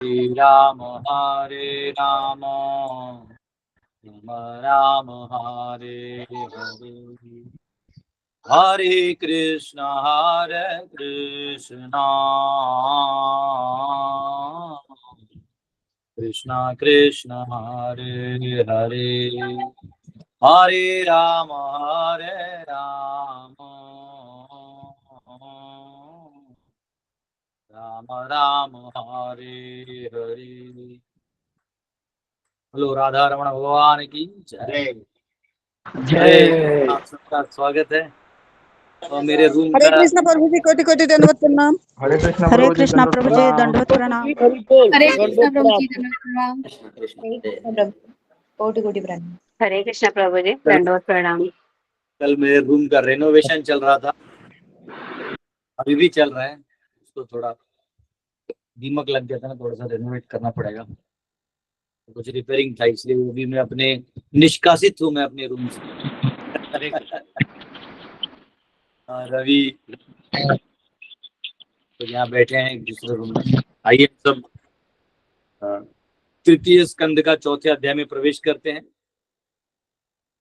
Hare Rama Rama Rama Hare Hare Hare Krishna Krishna Krishna Hare Hare Hare Rama Rama Rama Hare Hare। Hello, Radha Raman भगवान की जय। हरे जय। आप सबका स्वागत है। और मेरे रूम हरे का कृष्ण प्रभु जी, कोटि कोटि दंडवत प्रणाम। हरे कृष्णा हरे प्रभु जी, कृष्णा दंडवत प्रभु जी, प्रणाम। दंडवत प्रणाम। हरे कृष्णा प्रभु जी प्रणाम। कृष्ण कृष्ण हरे जय। कृष्ण प्रभु, कोटि कोटि प्रणाम। हरे कृष्णा प्रभु जी, कल दंडवत प्रणाम। कल मेरे रूम का रेनोवेशन चल रहा था, अभी भी चल रहा है। उसको थोड़ा दीमक लग गया था ना, थोड़ा सा रेनोवेट करना पड़ेगा। कुछ रिपेयरिंग था, इसलिए वो भी मैं अपने निष्कासित हूँ मैं अपने रूम से। रवि तो यहाँ बैठे हैं एक दूसरे रूम में। आइए सब तृतीय स्कंद का चौथे अध्याय में प्रवेश करते हैं।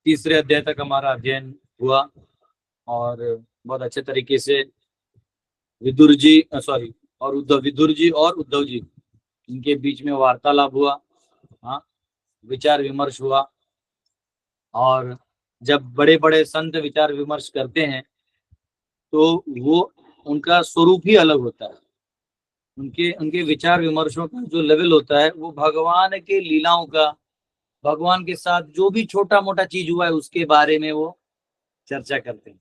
तीसरे अध्याय तक हमारा अध्ययन हुआ और बहुत अच्छे तरीके से विदुर जी और विदुर जी और उद्धव जी, इनके बीच में वार्तालाप हुआ। हाँ, विचार विमर्श हुआ। और जब बड़े बड़े संत विचार विमर्श करते हैं तो वो उनका स्वरूप ही अलग होता है। उनके उनके विचार विमर्शों का जो लेवल होता है वो भगवान के लीलाओं का, भगवान के साथ जो भी छोटा मोटा चीज हुआ है उसके बारे में वो चर्चा करते हैं।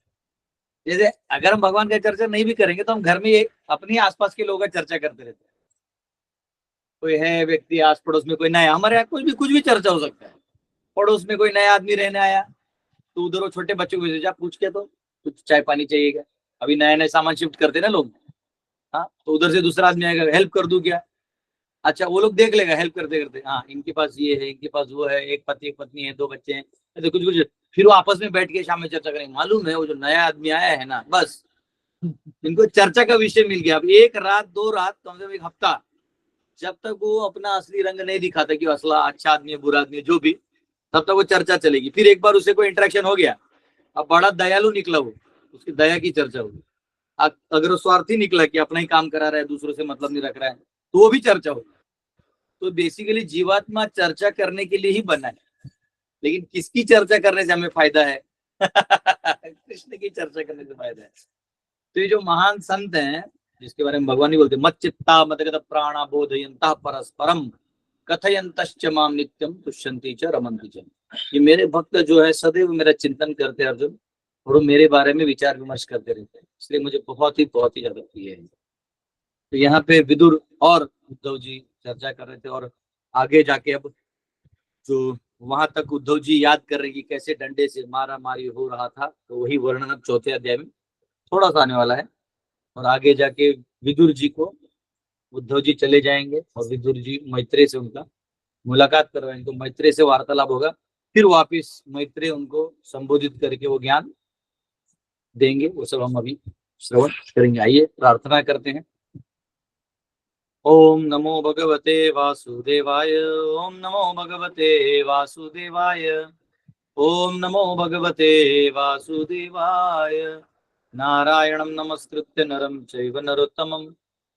जैसे अगर हम भगवान का चर्चा नहीं भी करेंगे तो हम घर में अपने आसपास के लोगों का चर्चा करते रहते हैं। कोई है व्यक्ति आस पड़ोस में, कोई नया, हमारे यहाँ कुछ भी चर्चा हो सकता है। पड़ोस में कोई नया आदमी रहने आया तो उधर वो छोटे बच्चों को जा पूछ के तो कुछ चाय पानी चाहिएगा। अभी नया नया सामान शिफ्ट करते ना लोग। हाँ, तो उधर से दूसरा आदमी आएगा, हेल्प कर दूं क्या? अच्छा, वो लोग देख लेगा हेल्प करते करते, हाँ इनके पास ये है, इनके पास वो है, एक पति एक पत्नी है, दो बच्चे हैं, ऐसे कुछ कुछ। फिर वो आपस में बैठ के शाम में चर्चा करेंगे। मालूम है वो जो नया आदमी आया है ना, बस इनको चर्चा का विषय मिल गया। अब एक रात दो रात, कम से कम एक हफ्ता, जब तक वो अपना असली रंग नहीं दिखाता कि असला अच्छा आदमी है बुरा आदमी है जो भी, तब तक वो चर्चा चलेगी। फिर एक बार उससे कोई इंटरेक्शन हो गया, अब बड़ा दयालु निकला वो, उसकी दया की चर्चा होगी। अगर वो स्वार्थी निकला कि अपना ही काम करा रहा है, दूसरों से मतलब नहीं रख रहा है, तो वो भी चर्चा होगी। तो बेसिकली जीवात्मा चर्चा करने के लिए ही बना है। लेकिन किसकी चर्चा करने से हमें फायदा है? कृष्ण की चर्चा करने से फायदा है। तो ये जो महान संत हैं, जिसके बारे में भगवान ही बोलते, मत चित्ता मदगत प्राणा बोधयंता परस्परम कथयंतश्च माम नित्यम तुष्यंति च रमन्ति च। ये मेरे भक्त जो है सदैव मेरा चिंतन करते हैं अर्जुन, और वो मेरे बारे में विचार विमर्श करते रहते हैं, इसलिए मुझे बहुत ही ज्यादा प्रिय है। तो यहाँ पे विदुर और उद्धव जी चर्चा कर रहे थे, और आगे जाके अब जो वहां तक उद्धव जी याद कर रहे हैं कि कैसे डंडे से मारा मारी हो रहा था, तो वही वर्णन अब चौथे अध्याय में थोड़ा सा आने वाला है। और आगे जाके विदुर जी को उद्धव जी चले जाएंगे और विदुर जी मैत्रेय से उनका मुलाकात करवाएंगे, तो मैत्रेय से वार्तालाप होगा। फिर वापिस मैत्रेय उनको संबोधित करके वो ज्ञान देंगे। वो सब हम अभी श्रवण करेंगे। आइए प्रार्थना करते हैं। ओम नमो भगवते वासुदेवाय। ओम नमो भगवते वासुदेवाय। ओम नमो भगवते वासुदेवाय। नारायणं नमस्कृत्य नरं चैव नरोत्तमं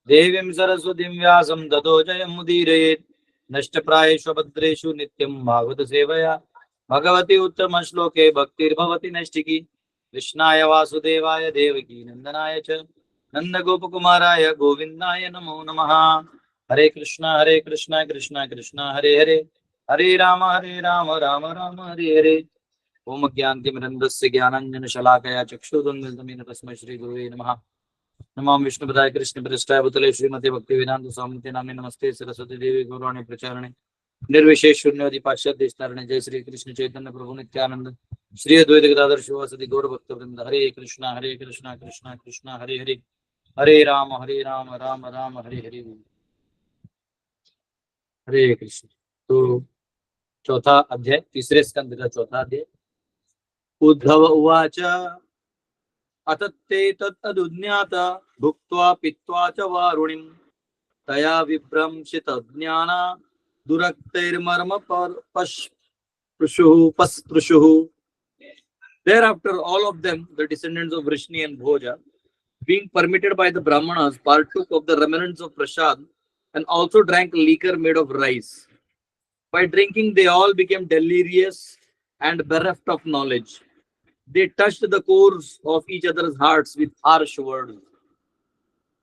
देवीं सरस्वतीं व्यासं ततो जयमुदीरयेत्। नष्टप्रायेषु भद्रेषु नित्यं भागवत सेवया भगवती उत्तमश्लोके भक्तिर्भवति नैष्टिकी। कृष्णाय वासुदेवाय देवकी नंदनाय च नंदगोपकुमाराय गोविन्दाय नमो नमः। हरे कृष्णा कृष्णा कृष्णा हरे हरे, हरे राम राम राम हरे हरे। ओम ज्ञानतिमिरन्धस्य ज्ञानाञ्जनशलाकया चक्षुरुन्मिलितं तस्मै श्रीगुरुवे नमः। नमो विष्णुपदाय कृष्णप्रेष्ठाय भूतले श्रीमते भक्तिवेदान्त स्वामिते नामिने नमस्ते सरस्वती देवी गौरवाणी प्रचारणे निर्विशेष शून्यवादी पाश्चात्य विस्तारणे। जय श्री कृष्ण चैतन्य प्रभु नित्यानंद श्री अद्वैत गदाधर शिवासदि गौर भक्त वृंद। हरे कृष्णा कृष्णा कृष्णा हरे हरे, हरे राम राम राम हरे हरे। हरे कृष्ण। तो चौथा अध्याय, तीसरे स्कंद का चौथा अध्याय। उद्धव उवाच अतत्ते तदुज्ञात भुक्त्वा पीत्वा च वारुणिं तया विभ्रंशित ज्ञान दुरक्तैर्मर्म पस्पृशुः. Thereafter, all of them, the descendants of Vrishni and Bhoja, being permitted by the Brahmanas, partook of the remnants of prasad and also drank liquor made of rice. By drinking, they all became delirious and bereft of knowledge. They touched the cores of each other's hearts with harsh words.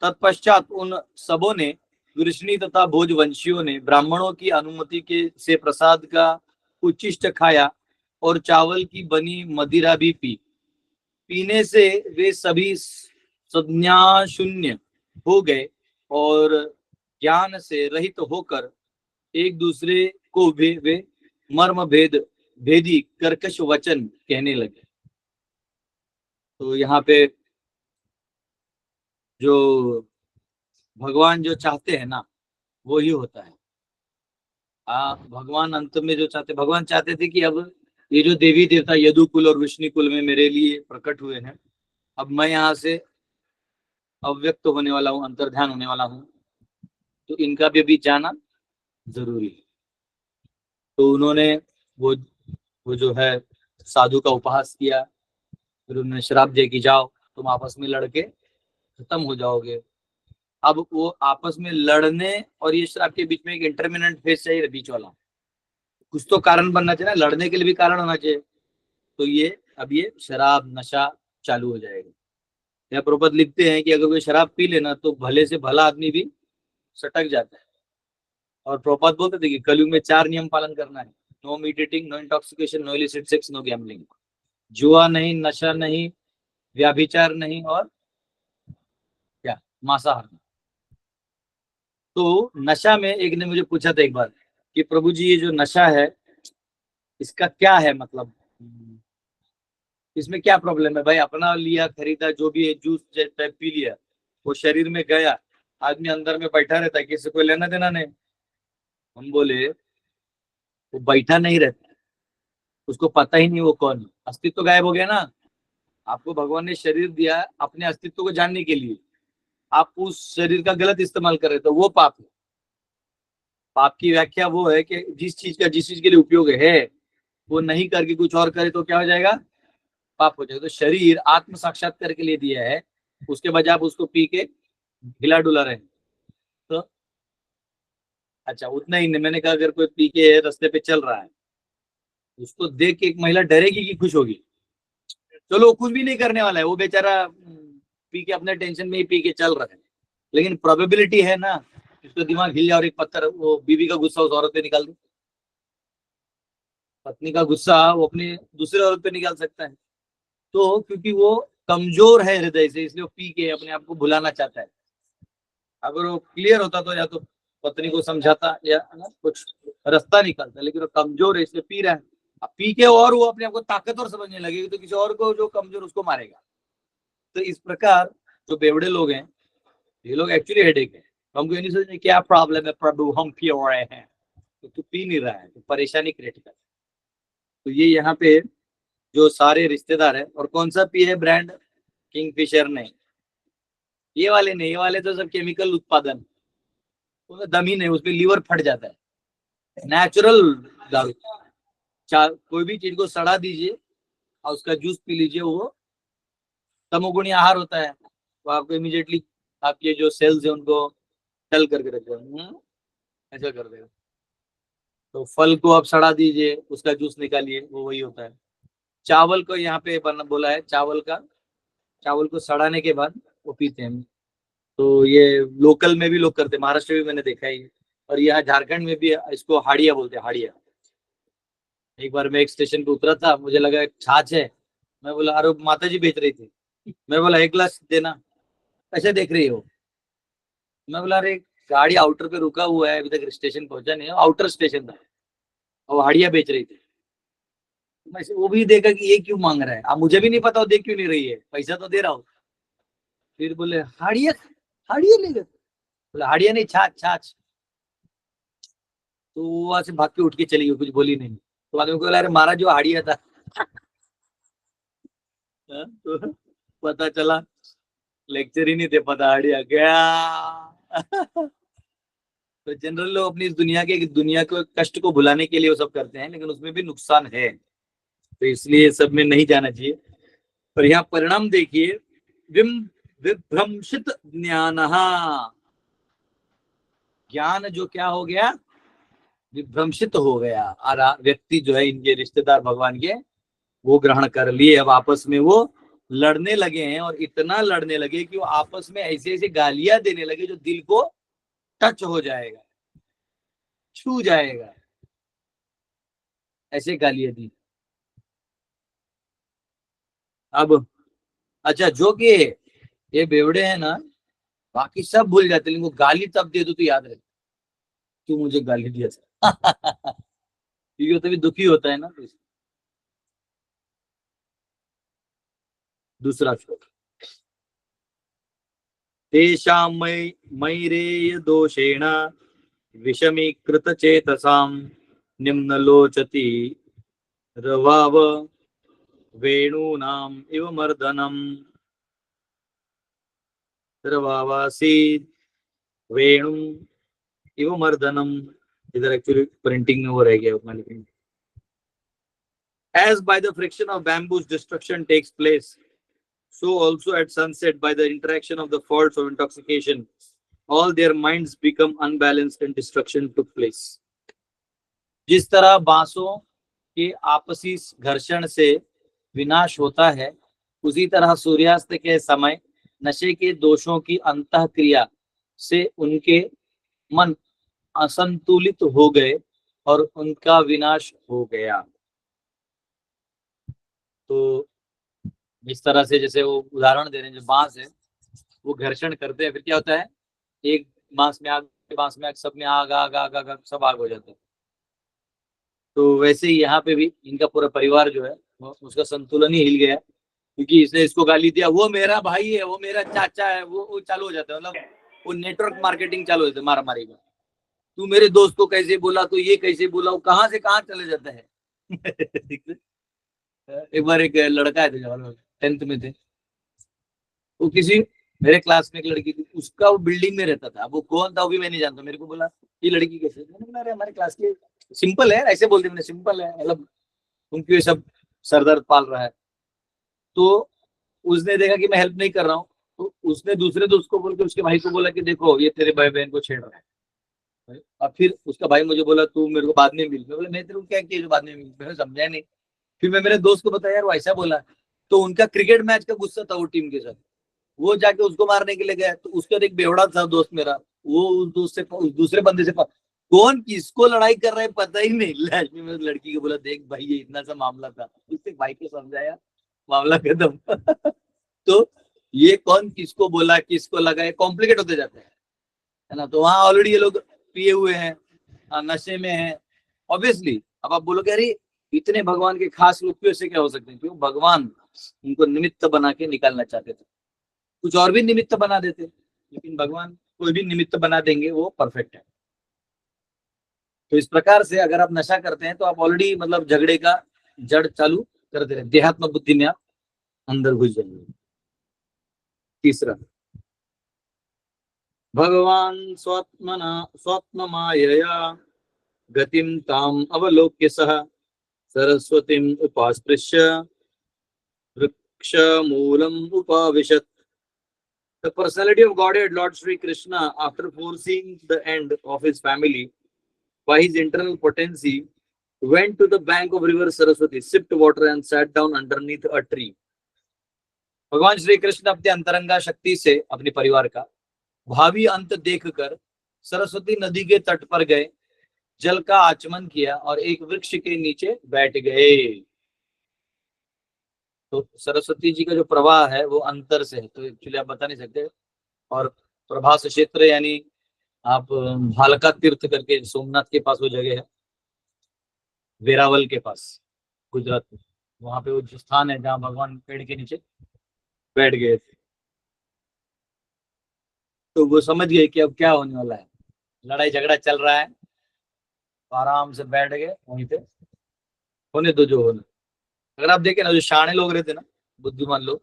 तत्पश्चात उन सबों ने, वृष्णि तथा भोजवंशियों ने, ब्राह्मणों की अनुमति के से प्रसाद का उच्चिष्ट खाया और चावल की बनी मदिरा भी पी. पीने से वे सभी संज्ञा शून्य हो गए और ज्ञान से रहित होकर एक दूसरे को वे मर्म भेदी कर्कश वचन कहने लगे. तो यहाँ पे जो भगवान जो चाहते हैं ना, वो ही होता है. भगवान अंत में जो चाहते, भगवान चाहते थे कि अब ये जो देवी देवता यदुकुल और विष्णु कुल में मेरे लिए प्रकट हुए हैं, अब मैं यहाँ से अव्यक्त होने वाला हूँ, अंतर्ध्यान होने वाला हूँ, तो इनका भी अभी जाना जरूरी है. तो उन्होंने वो जो है साधु का उपहास किया, फिर उन्होंने श्राप दिया कि जाओ तुम आपस में लड़के खत्म हो जाओगे. अब वो आपस में लड़ने और ये श्राप के बीच में एक इंटरमिनेंट फेज चाहिए, बीच वाला कुछ तो कारण बनना चाहिए ना, लड़ने के लिए भी कारण होना चाहिए. तो ये शराब नशा चालू हो जाएगा. या प्रभुपाद लिखते हैं कि अगर कोई शराब पी लेना तो भले से भला आदमी भी सटक जाता है. और प्रभुपाद बोलते थे कि कलयुग में 4 नियम पालन करना है: no meat eating, no intoxication, no illicit sex, no gambling. जुआ नहीं, नशा नहीं, व्याभिचार नहीं और क्या, मांसाहार. तो नशा में एक ने मुझे पूछा था एक बार कि प्रभु जी ये जो नशा है इसका क्या है, मतलब इसमें क्या प्रॉब्लम है? भाई अपना लिया, खरीदा, जो भी है, जूस टाइप पी लिया, वो शरीर में गया, आदमी अंदर में बैठा रहता है, किसी को लेना देना नहीं. हम बोले वो बैठा नहीं रहता, उसको पता ही नहीं वो कौन है, अस्तित्व गायब हो गया ना. आपको भगवान ने शरीर दिया अपने अस्तित्व को जानने के लिए, आप उस शरीर का गलत इस्तेमाल कर रहे तो वो पाप है. पाप की व्याख्या वो है कि जिस चीज के लिए उपयोग है वो नहीं करके कुछ और करे तो क्या हो जाएगा, पाप हो जाएगा. तो शरीर आत्म साक्षात्कार के लिए दिया है, उसके बजाय आप उसको पी के हिला डुला रहे. तो अच्छा उतना ही नहीं, मैंने कहा अगर कोई पी के रास्ते पे चल रहा है, उसको देख के एक महिला डरेगी कि खुश होगी? चलो कुछ भी नहीं करने वाला है, वो बेचारा पी के अपने टेंशन में ही पी के चल रहा है, लेकिन प्रोबेबिलिटी है ना उसका दिमाग हिल जाए और एक पत्थर, वो बीवी का गुस्सा उस औरत पे निकाल दे, पत्नी का गुस्सा वो अपनी दूसरे औरत पे निकाल सकता है. तो क्योंकि वो कमजोर है हृदय से, इसलिए वो पी के अपने आप को भुलाना चाहता है. अगर वो क्लियर होता तो या तो पत्नी को समझाता या ना कुछ रास्ता निकालता, लेकिन वो कमजोर है इसलिए पी रहा है. अब पी के और वो अपने आप को ताकतवर समझने लगेगी तो किसी और को जो कमजोर उसको मारेगा. तो इस प्रकार जो बेवड़े लोग हैं, ये लोग एक्चुअली हेडेक है. हमको ये नहीं सोचना क्या प्रॉब्लम है प्रभु, हम पी रहे हैं, तो तू पी नहीं रहा है, तो परेशानी क्रिएट कर. तो ये यहाँ पे जो सारे रिश्तेदार है, और कौन सा पी है ब्रांड, किंगफिशर नहीं, ये वाले नहीं, ये वाले तो सब केमिकल उत्पादन, तो दम ही नहीं, उसमें लीवर फट जाता है. नेचुरल दारू, कोई भी चीज को सड़ा दीजिए और उसका जूस पी लीजिए, वो तमोगुणी आहार होता है, तो आपको इमीडिएटली आपके जो सेल्स है उनको टल करके रख देगा, ऐसा कर देगा. तो फल को आप सड़ा दीजिए, उसका जूस निकालिए, वो वही होता है. चावल को यहाँ पे बोला है, चावल को सड़ाने के बाद वो पीते हैं. तो ये लोकल में भी लोग करते हैं, महाराष्ट्र में भी मैंने देखा है, और यहाँ झारखंड में भी इसको हाड़िया बोलते हैं, हाड़िया. एक बार मैं एक स्टेशन पे उतरा था, मुझे लगा छाछ है, मैं बोला अरे माता जी बेच रही थी, मैं बोला 1 गिलास देना. कैसे देख रही हो? मैं बोला अरे गाड़ी आउटर पे रुका हुआ है, अभी तक स्टेशन पहुंचा नहीं है, आउटर स्टेशन था, और हाड़िया बेच रही थी. मैं वो भी देखा कि ये क्यों मांग रहा है, अब मुझे भी नहीं पता वो देख क्यों नहीं रही है, पैसा तो दे रहा हूँ. फिर बोले हाड़िया, हाड़िया ले गए, बोले हाड़िया नहीं, छाछ छाछ. तो वहां से भाग के उठ के चली गई, कुछ बोली नहीं. तो आदमी को बोला अरे मारा जो हाड़िया था. तो पता चला लेक्चर ही नहीं थे, पता हाड़िया गया. तो जनरल लोग अपनी इस दुनिया को कष्ट को भुलाने के लिए वो सब करते हैं, लेकिन उसमें भी नुकसान है, तो इसलिए सब में नहीं जाना चाहिए। पर यहाँ परिणाम देखिए, विभ्रंशित ज्ञान, ज्ञान जो क्या हो गया, विभ्रंशित हो गया। और व्यक्ति जो है, इनके रिश्तेदार भगवान के, वो ग्रहण कर लिए, अब आपस में वो लड़ने लगे हैं, और इतना लड़ने लगे कि वो आपस में ऐसे ऐसे गालियां देने लगे जो दिल को टच हो जाएगा, छू जाएगा, ऐसे गालियां दी। अब अच्छा, जो कि ये बेवड़े हैं ना, बाकी सब भूल जाते, लेकिन वो गाली तब दे दो तो याद रहे, तू मुझे गाली दिया था। क्योंकि वो तभी दुखी होता है ना। तो दूसरा श्लोक, तेषां मैरेय दोषेण विषमीकृत चेतसां निम्नलोचति रवाव वेणूनाम इव मर्दनम, रवावासी वेणु इव मर्दनम। इधर एक्चुअली प्रिंटिंग में वो रह गया उतना, लेकिन as by the friction of bamboos destruction takes place, so also at sunset by the interaction of the faults of intoxication all their minds become unbalanced and destruction took place। जिस तरह बांसों के आपसी घर्षण से विनाश होता है, उसी तरह सूर्यास्त के समय नशे के दोषों की अंतःक्रिया से उनके मन असंतुलित हो गए और उनका विनाश हो गया। तो इस तरह से, जैसे वो उदाहरण दे रहे हैं, जो बांस है वो घर्षण करते हैं, फिर क्या होता है, एक बांस में आग, बांस में आग, सब में आग आग आग आग आग, सब आग हो जाता है। तो वैसे ही यहाँ पे भी इनका पूरा परिवार जो है, उसका संतुलन ही हिल गया, क्योंकि इसने इसको गाली दिया, वो मेरा भाई है, वो मेरा चाचा है, वो चालू हो जाता है, मतलब वो नेटवर्क मार्केटिंग चालू हो जाता है, मारा मारी का। तू मेरे दोस्त को कैसे बोला, तो ये कैसे बोला, वो कहाँ से कहाँ चले जाता है। एक बार एक लड़का है, 10th में थे, वो किसी, मेरे क्लास में एक लड़की थी, उसका वो बिल्डिंग में रहता था। अब वो कौन था वो भी मैं नहीं जानता, मेरे को बोला ये लड़की कैसे, मैंने बोला अरे हमारे क्लास के, सिंपल है, ऐसे बोलते मैंने, सिंपल है, मतलब तुम क्यों सब सरदर्द पाल रहा है। तो उसने देखा कि मैं हेल्प नहीं कर रहा हूँ, तो उसने दूसरे दोस्त को बोल के उसके भाई को बोला कि देखो ये तेरे भाई बहन को छेड़ रहा है। अब फिर उसका भाई मुझे बोला तू मेरे को बाद में मिल, मैं बोला मैं तेरे को क्या किया जो बाद में मिल, मैंने समझा नहीं। फिर मैं मेरे दोस्त को बताया यार वो ऐसा बोला, तो उनका क्रिकेट मैच का गुस्सा था वो टीम के साथ, वो जाके उसको मारने के लिए गया। तो उसके बाद एक बेवड़ा था दोस्त मेरा, वो उस दोस्त से, उस दूसरे बंदे से कौन किसको लड़ाई कर रहा है पता ही नहीं। लास्ट में मैं लड़की को बोला देख भाई ये इतना सा मामला था, उससे भाई को समझाया, मामला खत्म। तो ये कौन किसको बोला, किसको लगा, ये कॉम्प्लिकेट होते जाता है ना। तो वहां ऑलरेडी ये लोग पिए हुए हैं, नशे में हैं, ऑब्वियसली। अब आप बोलोगे अरे इतने भगवान के खास रूप पे से क्या हो सकते हैं, क्यों भगवान उनको निमित्त बना के निकालना चाहते थे, कुछ और भी निमित्त बना देते, लेकिन भगवान कोई भी निमित्त बना देंगे वो परफेक्ट है। तो इस प्रकार से अगर आप नशा करते हैं तो आप ऑलरेडी मतलब झगड़े का जड़ चालू कर दे रहे हैं, देहात्म बुद्धि में आप अंदर घुस जाएंगे। तीसरा, भगवान स्वात्ममायया गतिम ताम अवलोक्य सह सरस्वतीम उपास्पृश्य वृक्ष Moolam उपाविशत। The personality of Godhead, Lord Sri Krishna, after foreseeing the end of his family by his internal potency, went to the bank of river Saraswati, sipped water and sat down underneath a tree. भगवान श्री कृष्ण अपने अंतरंगा शक्ति से अपने परिवार का भावी अंत देखकर सरस्वती नदी के तट पर गए, जल का आचमन किया और एक वृक्ष के नीचे बैठ गए। तो सरस्वती जी का जो प्रवाह है वो अंतर से है, तो एक्चुअली आप बता नहीं सकते। और प्रभास क्षेत्र यानी आप भालका तीर्थ करके सोमनाथ के पास वो जगह है, वेरावल के पास गुजरात में, वहां पे वो जो स्थान है जहाँ भगवान पेड़ के नीचे बैठ गए थे। तो वो समझ गए कि अब क्या होने वाला है, लड़ाई झगड़ा चल रहा है, तो आराम से बैठ गए वहीं पे, होने दो जो होना। अगर आप देखें ना, जो शाणे लोग रहते ना, बुद्धिमान लोग,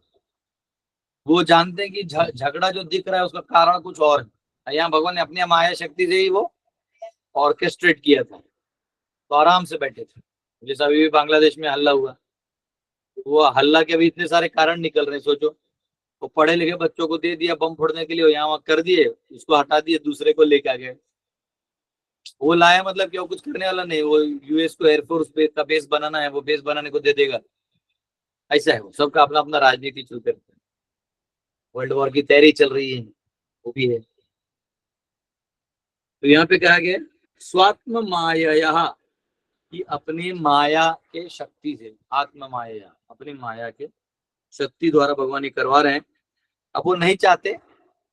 वो जानते हैं कि झगड़ा जो दिख रहा है उसका कारण कुछ और है। यहाँ भगवान ने अपनी माया शक्ति से ही वो ऑर्केस्ट्रेट किया था, तो आराम से बैठे थे। जैसे अभी भी बांग्लादेश में हल्ला हुआ, वो हल्ला के अभी इतने सारे कारण निकल रहे हैं, सोचो। वो पढ़े लिखे बच्चों को दे दिया बम फोड़ने के लिए, यहाँ वहाँ कर दिए, उसको हटा दिए, दूसरे को लेके आ गए। वो लाया मतलब कि वो कुछ करने वाला नहीं, वो यूएस को एयरफोर्स का बेस बनाना है, वो बेस बनाने को दे देगा। ऐसा है, वो सबका अपना अपना राजनीति चलते रहता है। वर्ल्ड वॉर की तैयारी चल रही है, वो भी है। तो यहाँ पे कहा गया स्वात्म माया, कि अपनी माया के शक्ति से, आत्म माया, अपनी माया के शक्ति द्वारा भगवान ये करवा रहे हैं। अब वो नहीं चाहते,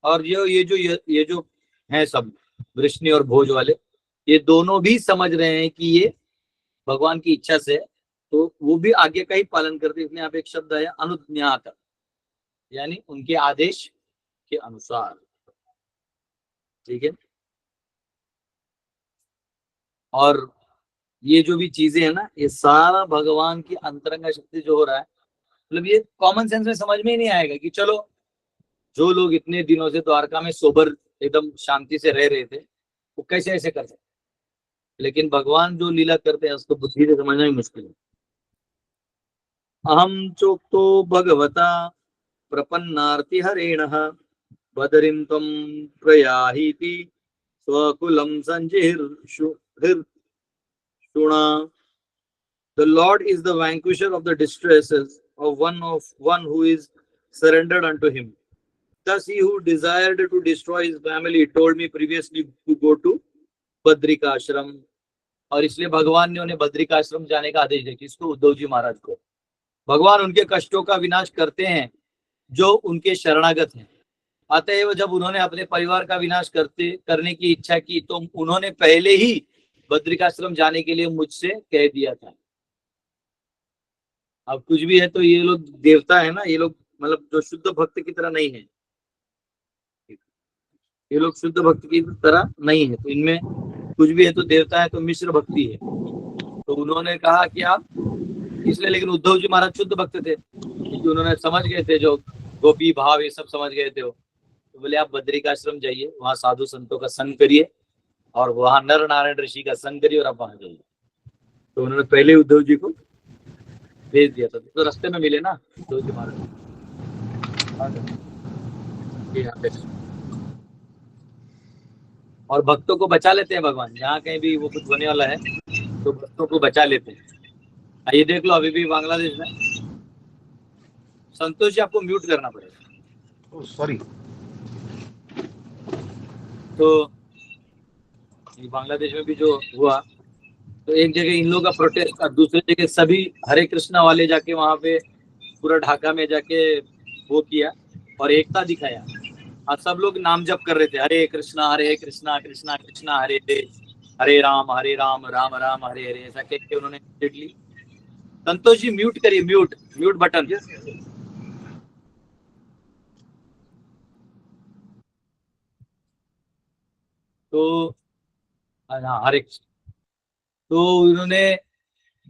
और ये जो है सब वृष्णि और भोज वाले, ये दोनों भी समझ रहे हैं कि ये भगवान की इच्छा से, तो वो भी आगे का ही पालन करते हैं। इसमें यहाँ पे एक शब्द है अनुज्ञात, यानी उनके आदेश के अनुसार। ठीक है। और ये जो भी चीजें है ना, ये सारा भगवान की अंतरंग शक्ति जो हो रहा है, मतलब ये कॉमन सेंस में समझ में ही नहीं आएगा कि चलो, जो लोग इतने दिनों से द्वारका में सोबर एकदम शांति से रह रहे थे, वो कैसे ऐसे कर सकते। लेकिन भगवान जो लीला करते हैं उसको बुद्धि से समझना ही मुश्किल है। अहम चोक्तो भगवता प्रपन्नार्ति हरेण बदरिं त्वं प्रयाहीति स्वकुलं संजिहिर्षुणा। The Lord is the vanquisher of the distresses of one who is surrendered unto him. Thus he who desired to destroy his family told me previously to go to Badrikashram. और इसलिए भगवान ने उन्हें बद्रिकाश्रम जाने का आदेश दिया। किसको? उद्धव जी महाराज को। भगवान उनके कष्टों का विनाश करते हैं जो उनके शरणागत हैं। अतएव जब उन्होंने अपने परिवार का विनाश करने की इच्छा की, तो उन्होंने पहले ही बद्रिकाश्रम जाने के लिए मुझसे कह दिया था। अब कुछ भी है तो ये लोग देवता है ना, ये लोग मतलब जो शुद्ध भक्त की तरह नहीं है, ये लोग शुद्ध भक्त की तरह नहीं है। तो इनमें कुछ भी है तो देवता है, तो मिश्र भक्ति है। तो उन्होंने कहा कि आप इसलिए, लेकिन उद्धव जी महाराज शुद्ध भक्त थे, क्योंकि उन्होंने समझ गए थे, जो गोपी भाव ये सब समझ गए थे वो। तो बोले आप बद्रिकाश्रम जाइए, वहां साधु संतों का संग करिए, और वहां नर नारायण ऋषि का संग करिए, और आप वहां जाइए। तो उन्होंने पहले उद्धव जी को भेज दिया था। तो रास्ते में मिले ना उद्धव जी महाराज। और भक्तों को बचा लेते हैं भगवान, जहाँ कहीं भी वो कुछ होने वाला है तो भक्तों को बचा लेते हैं। ये देख लो, अभी भी बांग्लादेश में संतोष जी आपको म्यूट करना पड़ेगा। सॉरी। तो बांग्लादेश में भी जो हुआ, तो एक जगह इन लोगों का प्रोटेस्ट था, दूसरी जगह सभी हरे कृष्णा वाले जाके वहां पे पूरा ढाका में जाके वो किया और एकता दिखाया। और सब लोग नाम जप कर रहे थे, हरे कृष्णा कृष्णा कृष्णा हरे राम राम राम हरे हरे, ऐसा कह के उन्होंने ली। संतोष जी म्यूट करिए, म्यूट बटन। तो हरे कृष्ण। तो उन्होंने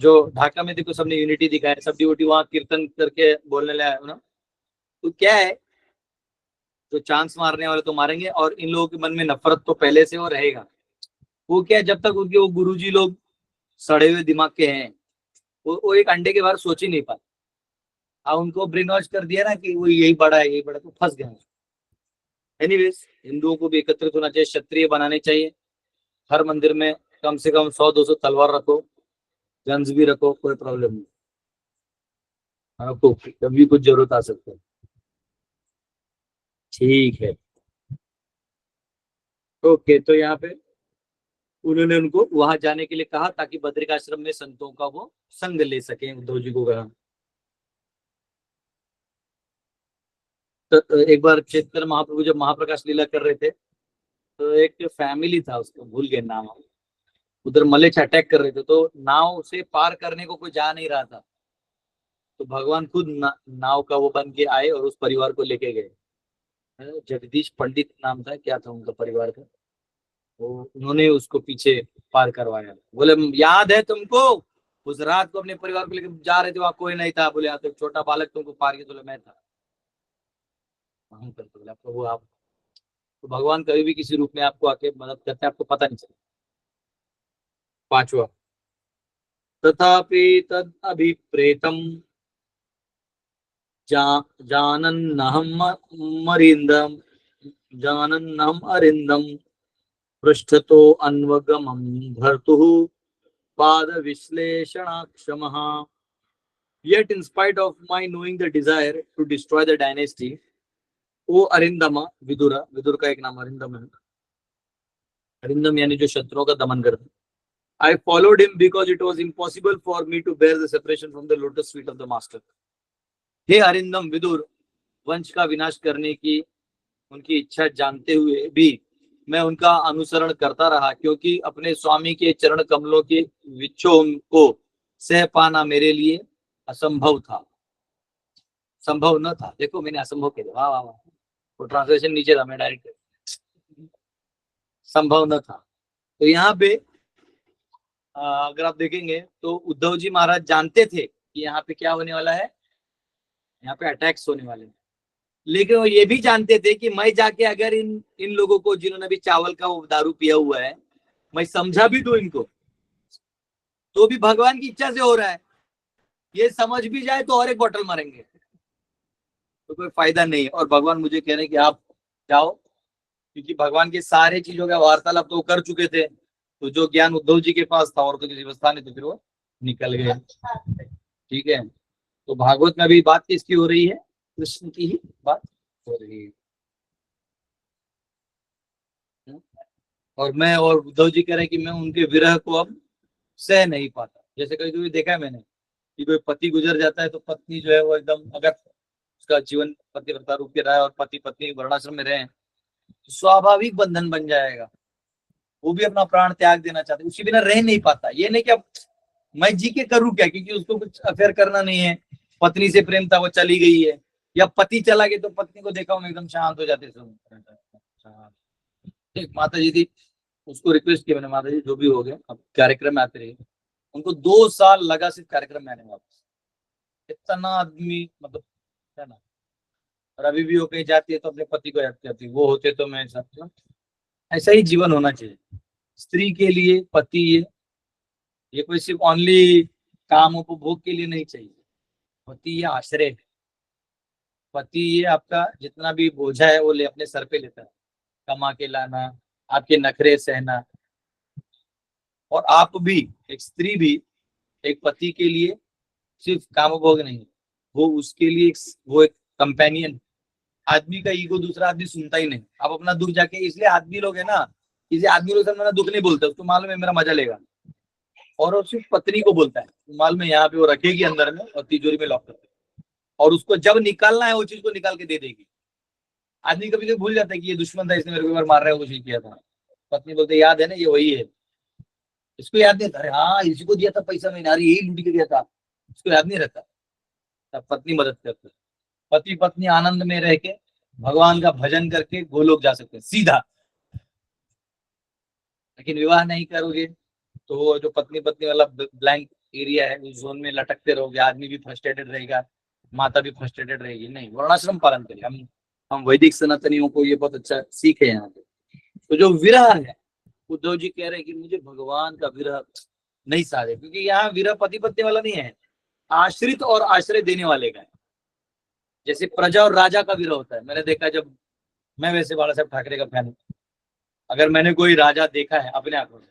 जो ढाका में देखो, सबने यूनिटी दिखाया, सब डिवोटी वहां कीर्तन करके बोलने लगा ना। तो क्या है, जो चांस मारने वाले तो मारेंगे, और इन लोगों के मन में नफरत तो पहले से वो रहेगा। वो क्या है, जब तक उनके वो गुरुजी लोग सड़े हुए दिमाग के हैं, वो एक अंडे के बाहर सोच ही नहीं पाते। अब उनको ब्रेन वॉश कर दिया ना कि वो यही बड़ा है, यही बड़ा, तो फंस गए। एनीवेज, हिंदुओं को भी एकत्रित होना चाहिए, क्षत्रिय बनाने चाहिए। हर मंदिर में कम से कम 100-200 तलवार रखो, गन्स भी रखो, कोई प्रॉब्लम नहीं। आपको कभी कुछ जरूरत आ सकता है। ठीक है, ओके। तो यहाँ पे उन्होंने उनको वहां जाने के लिए कहा, ताकि बद्रिकाश्रम में संतों का वो संग ले सके। उद्धव जी को कहा। तो एक बार चैतन्य महाप्रभु जब महाप्रकाश लीला कर रहे थे, तो एक फैमिली था, उसको भूल गए नाम, उधर मलेच्छ अटैक कर रहे थे, तो नाव से पार करने को कोई जा नहीं रहा था। तो भगवान खुद नाव का वो बन के आए और उस परिवार को लेके गए। जगदीश पंडित नाम था, क्या था उनका परिवार का, वो उन्होंने उसको पीछे पार करवाया। बोले याद है तुमको, उस रात को अपने परिवार को लेकर जा रहे थे, वहां कोई नहीं था। बोले यहाँ तो एक छोटा बालक तुमको पार किया। बोले मैं था। प्रभु आप, तो भगवान कभी भी किसी रूप में आपको आके मदद करते हैं, आपको पता नहीं चलता। पांचवा, तथापि तद अभिप्रेतम जानन्नहम अरिंदम जानन्नहम अरिंदम पृष्ठतो अन्वगमं भर्तुः पाद विश्लेषणाक्षमः। Yet in spite of my knowing the desire to destroy the dynasty, ओ अरिंदमा, विदुरा, विदुर का एक नाम अरिंदम है, अरिंदम यानी जो शत्रुओं का दमन करता है। I followed him because it was impossible for me to bear the separation from the lotus feet of the master. हे अरिंदम, विदुर वंश का विनाश करने की उनकी इच्छा जानते हुए भी मैं उनका अनुसरण करता रहा, क्योंकि अपने स्वामी के चरण कमलों के विच्छोह को सह पाना मेरे लिए असंभव था, संभव न था। देखो मैंने असंभव कह दिया, वाह वाह वाह, वो ट्रांसलेशन नीचे था, मैं डायरेक्ट संभव न था। तो यहाँ पे अगर आप देखेंगे तो उद्धव जी महाराज जानते थे कि यहाँ पे क्या होने वाला है, यहाँ पे अटैक्स होने वाले हैं, लेकिन वो ये भी जानते थे कि मैं जाके अगर इन लोगों को जिन्होंने भी चावल का वो दारू पिया हुआ है, मैं समझा भी दूं इनको, तो भी भगवान की इच्छा से हो रहा है, ये समझ भी जाए तो और एक बोतल मारेंगे, तो कोई फायदा नहीं है। और भगवान मुझे कह रहे हैं कि आप जाओ, क्योंकि भगवान के सारे चीजों का वार्तालाप तो कर चुके थे, तो जो ज्ञान उद्धव जी के पास था और तो किसी व्यवस्था नहीं, तो फिर वो निकल गए। ठीक है, तो भागवत में अभी बात किसकी हो रही है, कृष्ण की ही बात हो रही है। और उद्धव जी कह रहे हैं कि मैं उनके विरह को अब सह नहीं पाता। जैसे कभी कभी देखा है मैंने कि कोई पति गुजर जाता है तो पत्नी जो है वो एकदम, अगर उसका जीवन पतिव्रता रूप के रहा है और पति पत्नी वर्णाश्रम में रहे, तो स्वाभाविक बंधन बन जाएगा, वो भी अपना प्राण त्याग देना चाहते, उसी बिना रह नहीं पाता। ये नहीं कि अब मैं जी के करूँ क्या, क्योंकि उसको कुछ अफेयर करना नहीं है, पत्नी से प्रेम था वो चली गई है, या पति चला गया तो पत्नी को देखा हूँ एकदम शांत हो जाते सब। एक माता जी थी, उसको रिक्वेस्ट किया मैंने, माता जी जो भी हो गया अब कार्यक्रम में आते रहिए, उनको 2 साल लगा सिर्फ कार्यक्रम में आने वापस। इतना आदमी मतलब है ना, और अभी भी वो कहीं जाती है तो अपने पति को याद करती है, वो होते तो मैं सब। ऐसा ही जीवन होना चाहिए स्त्री के लिए, पति ये कोई सिर्फ ओनली काम उपभोग के लिए नहीं चाहिए। पति ये आश्रय है, पति ये आपका जितना भी बोझा है वो ले अपने सर पे लेता है, कमा के लाना, आपके नखरे सहना। और आप भी, एक स्त्री भी एक पति के लिए सिर्फ काम उपभोग नहीं, वो उसके लिए वो एक कंपेनियन। आदमी का ईगो दूसरा आदमी सुनता ही नहीं, आप अपना दुख जाके, इसलिए आदमी लोग है ना, इसे आदमी लोग मेरा दुख नहीं बोलते, उसको मालूम है मेरा मजा लेगा, और वो सिर्फ पत्नी को बोलता है, मालूम है यहाँ पे वो रखेगी अंदर में और तिजोरी में लॉक करके, और उसको जब निकालना है वो चीज को निकाल के दे देगी। आदमी कभी कभी भूल जाता है कि ये दुश्मन था, इसने मेरे को एक बार मारने की कोशिश किया था, पत्नी बोलते याद है ना ये वही है, इसको याद नहीं था, अरे हाँ इसी को दिया था पैसा मैंने, अरे यही लूट के दिया था, इसको याद नहीं रहता, तब पत्नी मदद करती है। पति पत्नी आनंद में रह के भगवान का भजन करके गोलोक जा सकते हैं सीधा। लेकिन विवाह नहीं करोगे तो वो जो पत्नी पत्नी वाला ब्लैंक एरिया है उस जोन में लटकते रहोगे, आदमी भी फ्रस्ट्रेटेड रहेगा, माता भी फ्रस्ट्रेटेड रहेगी। नहीं, वर्णाश्रम पालन करिए। हम वैदिक सनातनियों को ये बहुत अच्छा सीख है यहाँ पे। तो जो विरह है, उद्धव जी कह रहे हैं कि मुझे भगवान का विरह नहीं साधे, क्योंकि यहाँ विरह पति पत्नी वाला नहीं है, आश्रित और आश्रय देने वाले का है। जैसे प्रजा और राजा का विरह होता है, मैंने देखा, जब मैं वैसे बाला साहब ठाकरे का फैन हूँ, अगर मैंने कोई राजा देखा है अपने आंखों से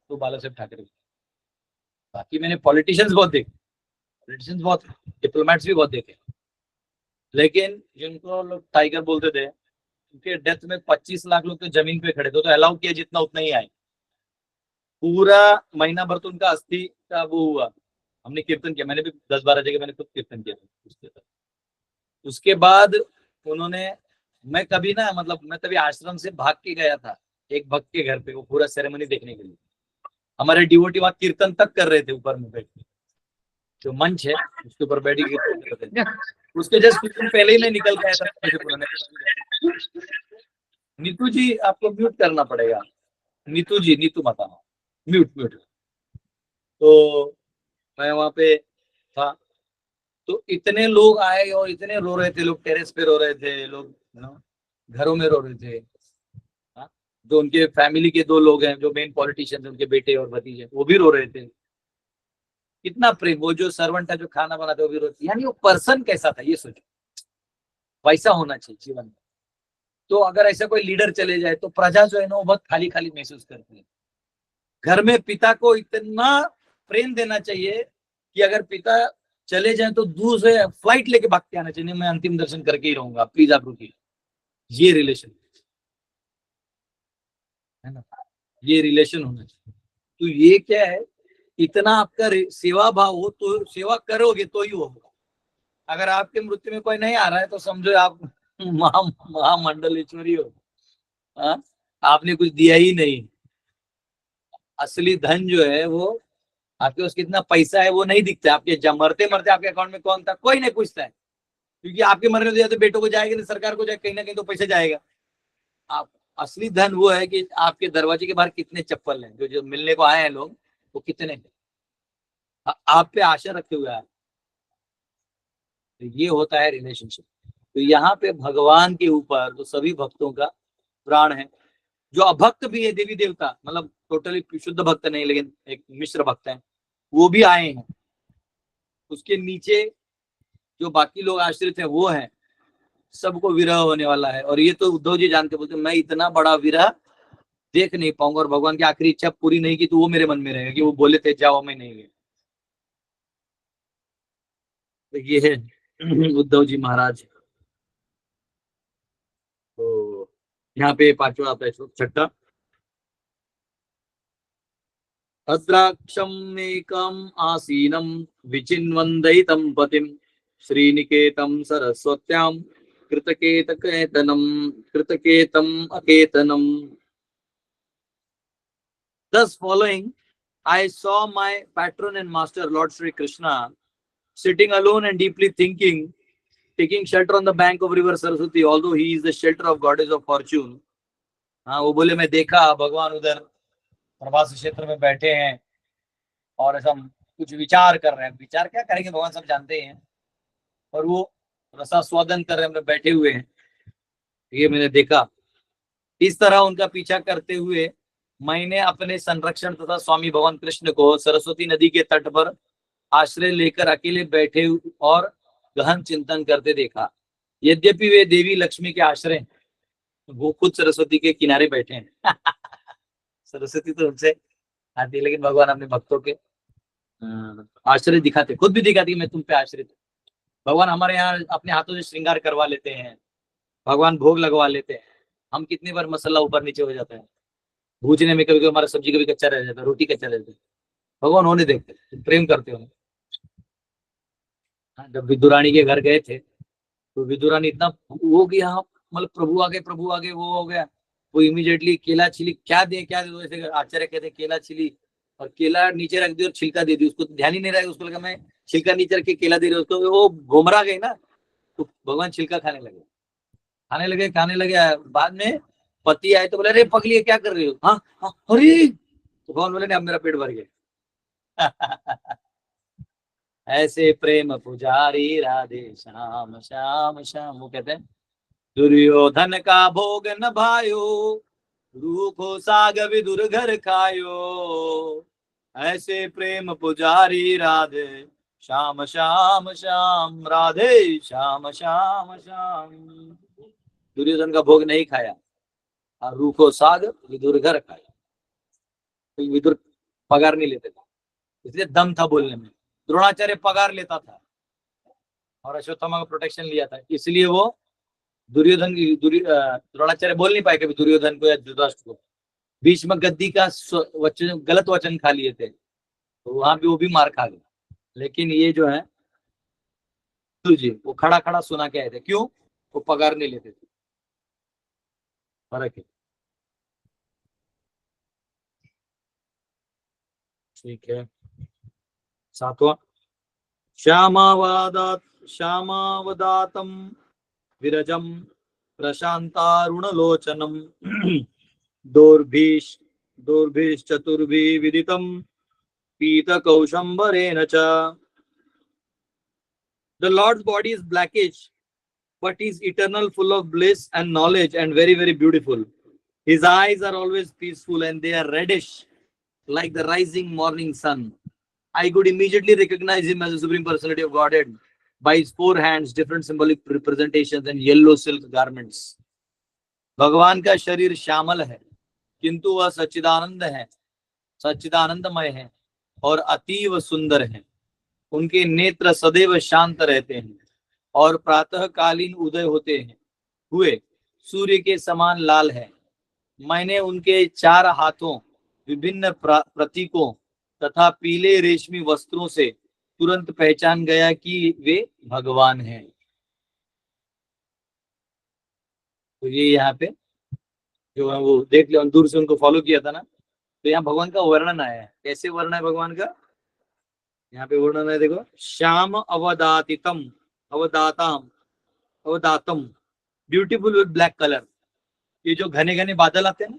तो बाला साहब ठाकरे। बाकी मैंने पॉलिटिशियंस बहुत देखे, पॉलिटिशियंस बहुत, डिप्लोमेट्स भी बहुत देखे, लेकिन जिनको लोग टाइगर बोलते थे, उनके डेथ में 25 लाख लोग तो जमीन पे खड़े थे, तो अलाउ किया जितना उतना ही आए। पूरा महीना भर तो उनका अस्थि का वो हुआ, हमने कीर्तन किया, मैंने भी 10-12 जगह मैंने खुद कीर्तन किया। उसके बाद उन्होंने, मैं कभी ना, मतलब मैं तभी आश्रम से भाग के गया था एक भक्त के घर पे, वो पूरा सेरेमनी देखने के लिए। हमारे डिवोटी वहां कीर्तन तक कर रहे थे, ऊपर में बैठ के, जो मंच है उसके ऊपर बैठ के कीर्तन कर रहे थे। उसके जस्ट कुछ दिन पहले ही मैं निकल गया था। नीतू जी आपको म्यूट करना पड़ेगा, नीतू जी, नीतू मत आना, म्यूट। तो मैं वहां पे था, तो इतने लोग आए और इतने रो रहे थे, लोग टेरेस पे रो रहे थे, लोग घरों में रो रहे थे। जो उनके फैमिली के 2 लोग हैं, जो मेन पॉलिटिशियन हैं, उनके बेटे और भतीजे, वो भी रो रहे थे। कितना प्रेम, वो जो सर्वेंट है जो खाना बनाते वो भी रोती, यानी वो पर्सन कैसा था ये सोचो, वैसा होना चाहिए जीवन में। तो अगर ऐसा कोई लीडर चले जाए तो प्रजा जो है ना वो बहुत खाली खाली महसूस करती है। घर में पिता को इतना प्रेम देना चाहिए कि अगर पिता चले जाए तो दूर से फ्लाइट लेके भाग के आना चाहिए, मैं अंतिम दर्शन करके ही रहूंगा, प्लीज आप रुकिए। ये रिलेशन है ना, ये रिलेशन होना चाहिए। तो ये क्या है, इतना आपका सेवा भाव हो तो सेवा करोगे तो ही होगा। अगर आपके मृत्यु में कोई नहीं आ रहा है तो समझो आप महामंडलेश्वरी हो। हाँ? आपने कुछ दिया ही नहीं। असली धन जो है वो आपके पास कितना पैसा है वो नहीं दिखता। आपके जब मरते मरते आपके अकाउंट में कौन था कोई नहीं पूछता है, क्योंकि आपके मरने से तो बेटों को जाएगा नहीं, सरकार को जाएगा, कहीं ना कहीं तो पैसा जाएगा। आप असली धन वो है कि आपके दरवाजे के बाहर कितने चप्पल हैं, जो जो मिलने को आए हैं लोग वो कितने हैं, आप पे आशा रखे हुए हैं। तो ये होता है रिलेशनशिप। तो यहाँ पे भगवान के ऊपर तो सभी भक्तों का प्राण है। जो अभक्त भी है देवी देवता, मतलब टोटली शुद्ध भक्त नहीं लेकिन एक मिश्र भक्त है, वो भी आए हैं। उसके नीचे जो बाकी लोग आश्रित हैं वो हैं। सबको विरह होने वाला है, और ये तो उद्धव जी जानते, बोलते मैं इतना बड़ा विरह देख नहीं पाऊंगा, और भगवान की आखिरी इच्छा पूरी नहीं की तो वो मेरे मन में रहेगा कि वो बोले थे जाओ, मैं नहीं गया। तो ये है उद्धव जी महाराज। तो यहाँ पे 5वां आता है श्लोक, 6ठा। अद्राक्षम एकम आसीनम विचिन्वन्दितं पतिम श्रीनिकेतम सरस्वत्याम कृतकेतकेतनम कृतकेतम अकेतनम। Thus following, I saw my patron and master, Lord Sri Krishna, sitting alone and deeply thinking, taking shelter on the bank of river Saraswati, although he is the shelter of goddess of fortune. हाँ, वो बोले मैं देखा भगवान उधर प्रवास क्षेत्र में बैठे हैं और ऐसा कुछ विचार कर रहे हैं। विचार क्या करेंगे भगवान सब जानते हैं, और वो रसास्वादन कर रहे हैं, बैठे हुए हैं। ये मैंने देखा। इस तरह उनका पीछा करते हुए मैंने अपने संरक्षण तथा स्वामी भगवान कृष्ण को सरस्वती नदी के तट पर आश्रय लेकर अकेले बैठे और गहन चिंतन करते देखा। यद्यपि वे देवी लक्ष्मी के आश्रय, वो खुद सरस्वती के किनारे बैठे हैं सरस्वती तो उनसे आती है, लेकिन भगवान अपने भक्तों के आश्रय दिखाते, खुद भी दिखाती मैं तुम पे आश्रित। भगवान हमारे यहाँ अपने हाथों से श्रृंगार करवा लेते हैं, भगवान भोग लगवा लेते हैं। हम कितनी बार मसाला ऊपर नीचे हो जाता है, भूजने में कभी कभी हमारा सब्जी कभी कच्चा रह जाता है, रोटी कच्चा रह जाता है, भगवान होने देखते, प्रेम करते हो। जब विदुरानी के घर गए थे तो विदुरानी इतना वो गया, मतलब प्रभु आ गए, प्रभु आ गए, वो हो गया। वो इमीडिएटली केला छिली, क्या दे दो, ऐसे आचार्य कहते केला छिली और केला नीचे रख दी और छिलका दे दी। उसको ध्यान ही नहीं रहा, उसको लगा मैं छिलका नीचे रख के केला दे रही हूँ उसको, वो घुमरा गई ना, तो भगवान छिलका खाने लगे। बाद में पति आए तो बोले अरे पगली क्या कर रही हो, हाँ हाँ अरे, तो भगवान बोले नहीं अब मेरा पेट भर गया ऐसे प्रेम पुजारी राधे श्याम श्याम श्याम। वो कहते हैं दुर्योधन का भोग न भायो, रूखो साग विदुर घर खायो, ऐसे प्रेम पुजारी राधे श्याम श्याम श्याम, राधे श्याम श्याम श्याम। दुर्योधन का भोग नहीं खाया और रूखो साग विदुर घर खाया। तो विदुर पगार नहीं लेते थे, इसलिए दम था बोलने में। द्रोणाचार्य पगार लेता था और अश्वत्थामा का प्रोटेक्शन लिया था, इसलिए वो द्रोणाचार्य बोल नहीं पाए कभी दुर्योधन को या धृतराष्ट्र को। बीच में गद्दी का वचन, गलत वचन खा लिए थे, तो वहां भी वो भी मार खा गए। लेकिन ये जो है जी, वो खड़ा खड़ा सुना के आए थे, क्यों? वो पगार नहीं लेते थे। फर्क है। ठीक है। 7वां, श्यामावदातम विरजम प्रशांतारुणलोचनम दोर्भिश्चतुर्भिः विदितं पीतकौशंबरेण च। The Lord's body is blackish, but he is eternal, full of bliss and knowledge, and very, very beautiful. His eyes are always peaceful and they are reddish, like the rising morning sun. I could immediately recognize him as the Supreme Personality of Godhead by his four hands, different symbolic representations, and yellow silk garments. भगवान का शरीर श्यामल है, किंतु वह सच्चिदानंद है, सच्चिदानंदमय है और अतीव सुंदर है। उनके नेत्र सदैव शांत रहते हैं और प्रातःकालीन उदय होते हैं हुए सूर्य के समान लाल है। मैंने उनके चार हाथों, विभिन्न प्रतीकों तथा पीले रेशमी वस्त्रों से तुरंत पहचान गया कि वे भगवान हैं। तो ये यहाँ पे जो है वो देख लिया, दूर से उनको फॉलो किया था ना, तो यहाँ भगवान का वर्णन आया है। कैसे वर्णन है भगवान का? यहाँ पे वर्णन है, देखो, श्याम अवदातितम अवदाताम अवदातम, ब्यूटीफुल विद ब्लैक कलर। ये जो घने घने बादल आते हैं ना,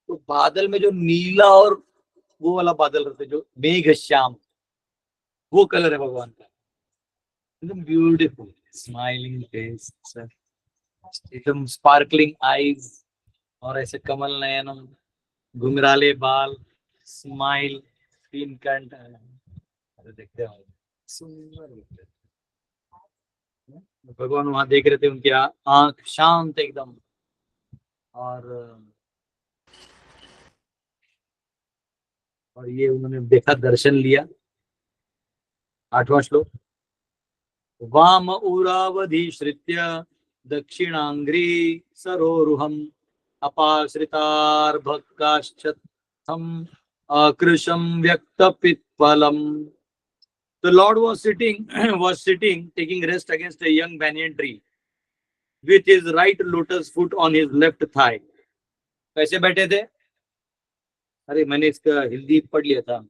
तो बादल में जो नीला और वो वाला बादल रहते हैं, जो मेघ श्याम, वो कलर है भगवान का। एकदम ब्यूटीफुल स्माइलिंग फेस, एकदम स्पार्कलिंग आईज, और ऐसे कमल नयनम, घुंघराले बाल, स्माइल, तीन कंठ। देखते हैं सुंदर भगवान वहां देख रहे थे, उनकी आंख शांत एकदम। और ये उन्होंने देखा, दर्शन लिया। 8वां श्लोक, वाम उरावधि श्रित्य दक्षिणांग्री सरोरुहम अपाश्रितार्भकाश्चत्थम अकृशम व्यक्तपित्फलम। The Lord was sitting, taking rest against a young banyan tree, with his right lotus foot on his left thigh. कैसे बैठे थे? अरे मैंने इसका हिंदी पढ़ लिया था।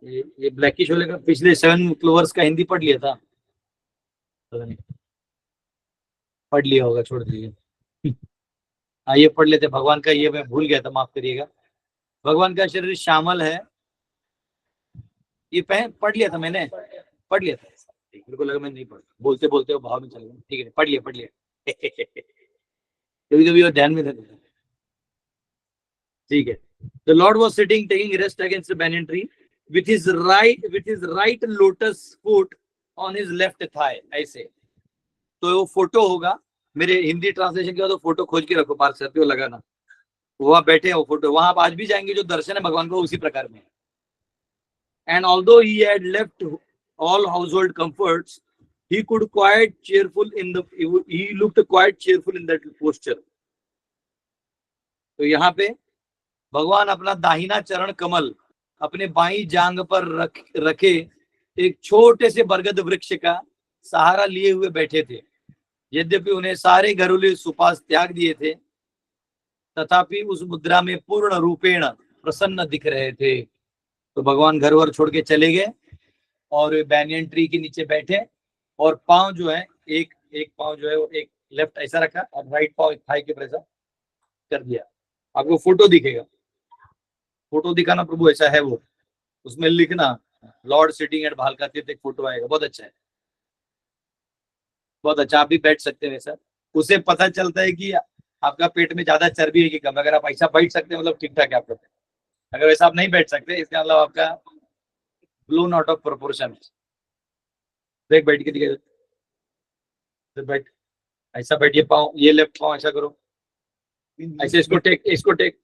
ये ब्लैकिश वाले का पिछले 7 क्लोवर्स का हिंदी पढ़ लिया था, पढ़ लिया होगा, छोड़ दीजिए। हाँ, ये पढ़ लेते भगवान का, ये मैं भूल गया था, माफ करिएगा। भगवान का शरीर श्यामल है, ये पढ़ लिया था मैंने, पढ़ लिया था। मेरे को लगा मैं नहीं पढ़, बोलते बोलते वो भाव में चले गए। ठीक है, पढ़ लिया कभी कभी वो ध्यान में था। ठीक है। The Lord was sitting, taking rest against the banyan tree, with his right lotus foot on his left thigh, ऐसे। तो वो फोटो होगा, मेरे हिंदी ट्रांसलेशन के बाद वो फोटो खोज के रखो, पार्क करते हो लगाना, वहां बैठे हैं वो फोटो। वहां आप आज भी जाएंगे, जो दर्शन है भगवान को उसी प्रकार में। And although he had left all household comforts, he looked quite cheerful in that posture. तो यहाँ पे भगवान अपना दाहिना चरण कमल अपने बाईं जांग पर रखे एक छोटे से बरगद वृक्ष का सहारा लिए हुए बैठे थे। यद्यपि उन्हें सारे घरेलू सुपास त्याग दिए थे, तथापि उस मुद्रा में पूर्ण रूपेण प्रसन्न दिख रहे थे। तो भगवान घर वर छोड़ के चले गए और बैनियन ट्री के नीचे बैठे, और पांव जो है, एक पांव जो है वो एक लेफ्ट ऐसा रखा और राइट पांव थाई के ऊपर ऐसा कर दिया। आपको फोटो दिखेगा, फोटो दिखाना प्रभु ऐसा है वो, उसमें लिखना Lord sitting at Bhalka Tirth, एक फोटो आएगा, बहुत अच्छा है, बहुत अच्छा। आप भी बैठ सकते हैं वैसा, उससे पता चलता है कि आपका पेट में ज्यादा चर्बी है कि कम। अगर आप ऐसा बैठ सकते हैं मतलब ठीक ठाक है आपका। अगर वैसा आप नहीं बैठ सकते, इसका मतलब आपका ब्लोन आउट ऑफ प्रोपोर्शन। देख बैठ के दिखाई, बैठ ऐसा बैठिए, पाँव ये लेफ्ट पाँव ऐसा करो, ऐसे इसको टेक,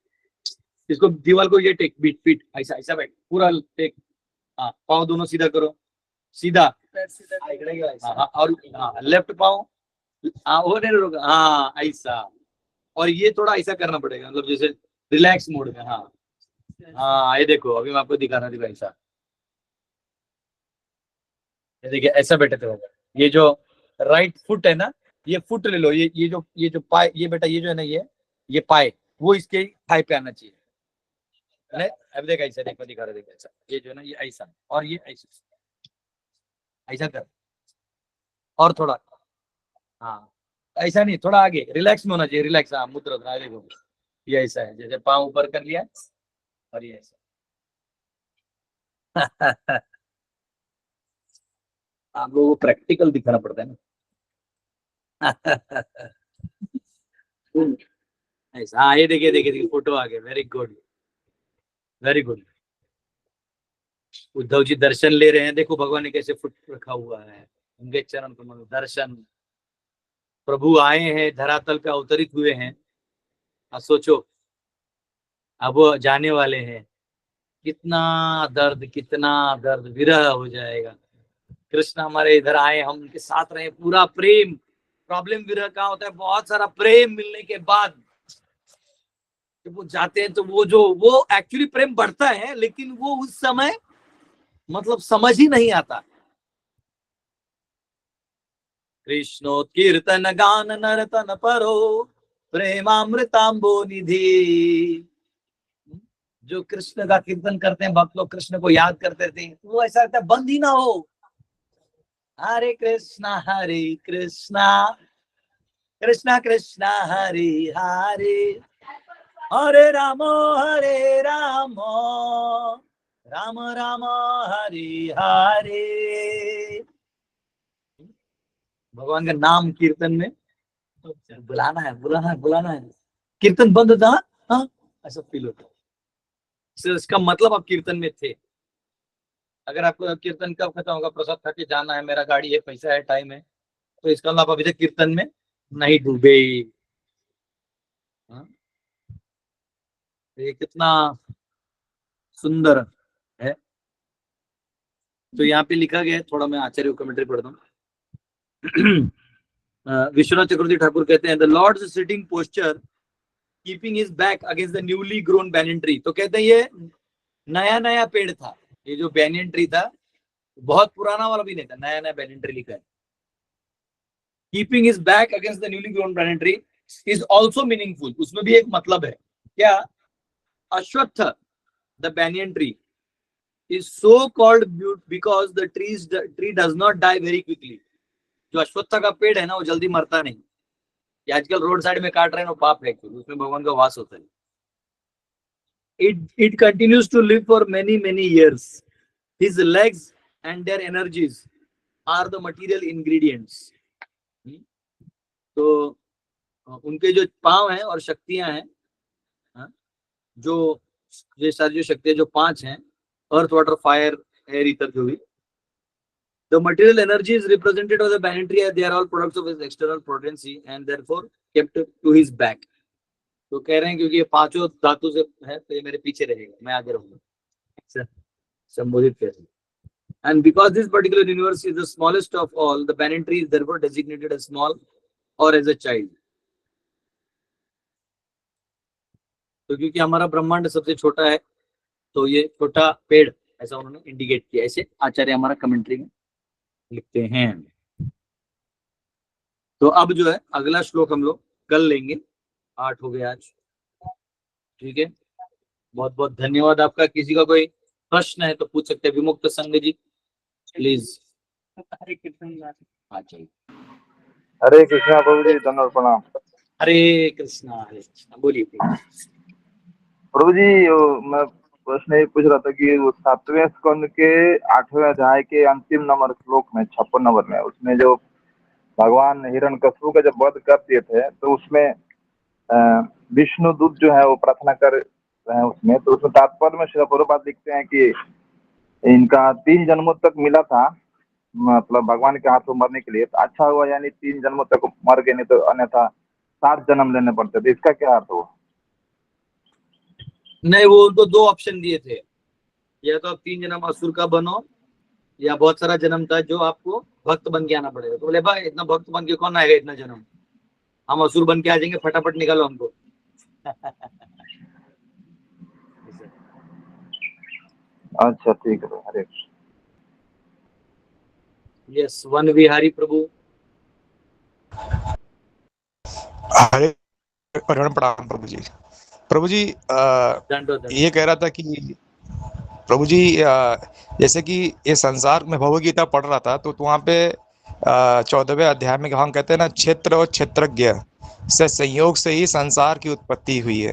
इसको दीवार को ये टेक, बीट पीट ऐसा ऐसा बैठ, पूरा टेक। हाँ, पाँव दोनों सीधा करो, सीधा। हाँ, और हाँ लेफ्ट पाँव, हाँ वो नहीं रोका, हाँ ऐसा। और ये थोड़ा ऐसा करना पड़ेगा, मतलब जैसे रिलैक्स मोड में। हाँ हाँ, ये देखो अभी मैं आपको दिखाना थी ऐसा, ये देखिए ऐसा बैठे थे। ये जो राइट फुट है ना, ये फुट ले लो, ये जो पाए, ये बेटा ये जो है ना, ये पाए वो इसके थाई पे आना चाहिए। अब देख ऐसा, देखो दिखा रहा, देखो ऐसा, ये जो है ना ये ऐसा, और ये ऐसा ऐसा कर, और थोड़ा, हाँ ऐसा नहीं, थोड़ा आगे रिलैक्स में होना चाहिए, रिलैक्स। हाँ मुद्रा, देखो ये ऐसा है, जैसे पाँव ऊपर कर लिया और ये ऐसा। आप लोगों को प्रैक्टिकल दिखाना पड़ता है ना। ऐसा, हाँ ये देखिए देखिए देखिए फोटो आ गया, very good very good. Uddhav ji दर्शन ले रहे हैं, देखो भगवान ने कैसे फुट रखा हुआ है, उनके चरण कमल दर्शन। प्रभु आए हैं, धरातल पे अवतरित हुए हैं। अब सोचो, अब वो जाने वाले हैं, कितना कितना दर्द विरह हो जाएगा। कृष्ण हमारे इधर आए, हम उनके साथ रहे, पूरा प्रेम। प्रॉब्लम विरह कहाँ होता है, बहुत सारा प्रेम मिलने के बाद जब वो जाते हैं तो वो एक्चुअली प्रेम बढ़ता है, लेकिन वो उस समय मतलब समझ ही नहीं आता। कृष्णोत्कीर्तन गान नर्तन परो प्रेमामृतांबो निधि। जो कृष्ण का कीर्तन करते हैं भक्त लोग, कृष्ण को याद करते थे, वो ऐसा लगता है बंद ही ना हो। हरे कृष्णा कृष्णा कृष्णा हरे हरे, हरे राम राम राम हरे हरे। भगवान का नाम कीर्तन में बुलाना है, बुलाना है, बुलाना है। कीर्तन बंद था, हाँ ऐसा फील होता है। इसका मतलब आप कीर्तन में थे। अगर आपको कीर्तन कब खत्म होगा, प्रसाद खा के जाना है, मेरा गाड़ी है, पैसा है, टाइम है, तो इसका मतलब आप अभी तक कीर्तन में नहीं डूबे। हाँ? ये कितना सुंदर है। तो यहाँ पे लिखा गया है, थोड़ा मैं आचार्य कमेंट्री पढ़ता हूँ। विश्वनाथ चक्रवर्ती ठाकुर कहते हैं, the lord's sitting posture keeping his back against the newly grown banyan tree. तो कहते हैं ये नया नया पेड़ था, ये जो बैनियन ट्री था बहुत पुराना वाला भी नहीं था, नया नया बैनियन ट्री लिखा है। Keeping his back against the newly grown banyan tree is also meaningful. उसमें भी एक मतलब है क्या? Ashvattha the banyan tree is so called because the tree does not die very quickly। जो अश्वत्थ का पेड़ है ना, वो जल्दी मरता नहीं। ये आजकल रोड साइड में काट रहे हैं, वो पाप है, उसमें भगवान का वास होता है। it continues to live for many years। his legs and their energies are the material ingredients। तो उनके जो पांव हैं और शक्तियां हैं, जो ये सारी जो शक्तियां जो पांच हैं, earth water fire air ether, जो भी the material energy is represented by the banyan tree, they are all products of his external potency and therefore kept to his back। तो कह रहे हैं क्योंकि ये पांचों धातु से है, तो ये मेरे पीछे रहेगा, मैं आगे रहूंगा, संबोधित कर रहे हैं। And because this particular universe is the smallest of all, the banyan tree is therefore designated as small or as a child। तो क्योंकि हमारा ब्रह्मांड सबसे छोटा है, तो ये छोटा पेड़, ऐसा उन्होंने इंडिकेट किया, ऐसे आचार्य हमारा कमेंट्री में लिखते हैं। तो अब जो है अगला श्लोक हम लोग कल लेंगे, 8 हो गया आज, ठीक है। बहुत बहुत धन्यवाद आपका। किसी का कोई प्रश्न है तो पूछ सकते हैं। विमुक्त संघ जी प्लीज। हरे कृष्ण। हरे कृष्णा प्रभु जी, धन्यवाद प्रणाम। हरे कृष्णा बोलिए प्रभु जी, मैं प्रश्न ये पूछ रहा था कि वो 7वें स्कंद के 8वें अध्याय के अंतिम नंबर श्लोक में 56 नंबर में, उसमें जो भगवान हिरण्यकश्यप का जब वध कर दिए थे, तो उसमें विष्णु दूत जो है वो प्रार्थना कर रहे हैं उसमें। तो उसमें तात्पर्य में श्री प्रभुपाद लिखते हैं कि इनका 3 जन्मों तक मिला था, मतलब भगवान के हाथों मरने के लिए। तो अच्छा हुआ, यानी 3 जन्मों तक मर गए, नहीं तो अन्यथा 7 जन्म लेने पड़ते थे। इसका क्या अर्थ हुआ? नहीं, वो उनको 2 ऑप्शन दिए थे, या तो आप 3 जन्म असुर का बनो, या बहुत सारा जन्म था जो आपको भक्त बन के आना पड़ेगा। तो बोले भाई इतना भक्त बन के कौन आएगा इतना जन्म, हम असुर बन के आ जाएंगे, फटाफट निकालो हमको। अच्छा ठीक है, हरे यस, वन विहारी प्रभु। हरे प्रणाम प्रभु जी। प्रभु जी ये कह रहा था कि प्रभु जी जैसे कि ये संसार में भगवद गीता पढ़ रहा था, तो वहाँ पे 14वें अध्याय में हम कहते हैं ना, क्षेत्र और क्षेत्रज्ञ से संयोग से ही संसार की उत्पत्ति हुई है।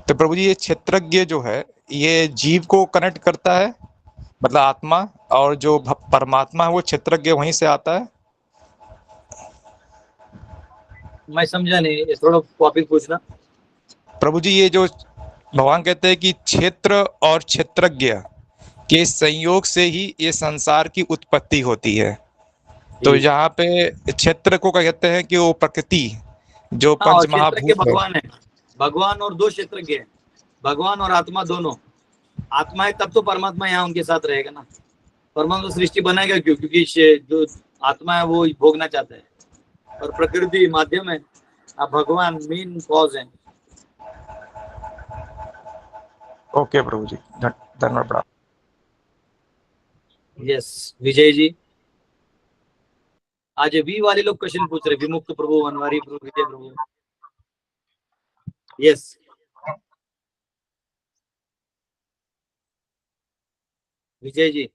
तो प्रभु जी ये क्षेत्रज्ञ जो है, ये जीव को कनेक्ट करता है, मतलब आत्मा, और जो परमात्मा है वो क्षेत्रज्ञ वहीं से आता है। मैं समझा नहीं, ये थोड़ा टॉपिक पूछना। प्रभु जी ये जो भगवान कहते हैं कि क्षेत्र और क्षेत्रज्ञ के संयोग से ही ये संसार की उत्पत्ति होती है, तो जी। यहाँ पे क्षेत्र को क्या कहते हैं कि वो प्रकृति जो हाँ, पंच और क्षेत्र के महाभूत है। भगवान है, भगवान और दो क्षेत्र के हैं, भगवान और आत्मा दोनों। आत्मा है तब तो परमात्मा यहाँ उनके साथ रहेगा ना, परमात्मा सृष्टि बनाएगा क्यों? क्योंकि जो आत्मा है वो भोगना चाहता है, और प्रकृति माध्यम है, अब भगवान मेन कॉज है। ओके प्रभु जी, धन्यवाद प्रणाम। यस विजय जी, आज वी वाले लोग क्वेश्चन पूछ रहे, विमुक्त प्रभु, वनवारी प्रभु, विजय प्रभु। यस विजय जी।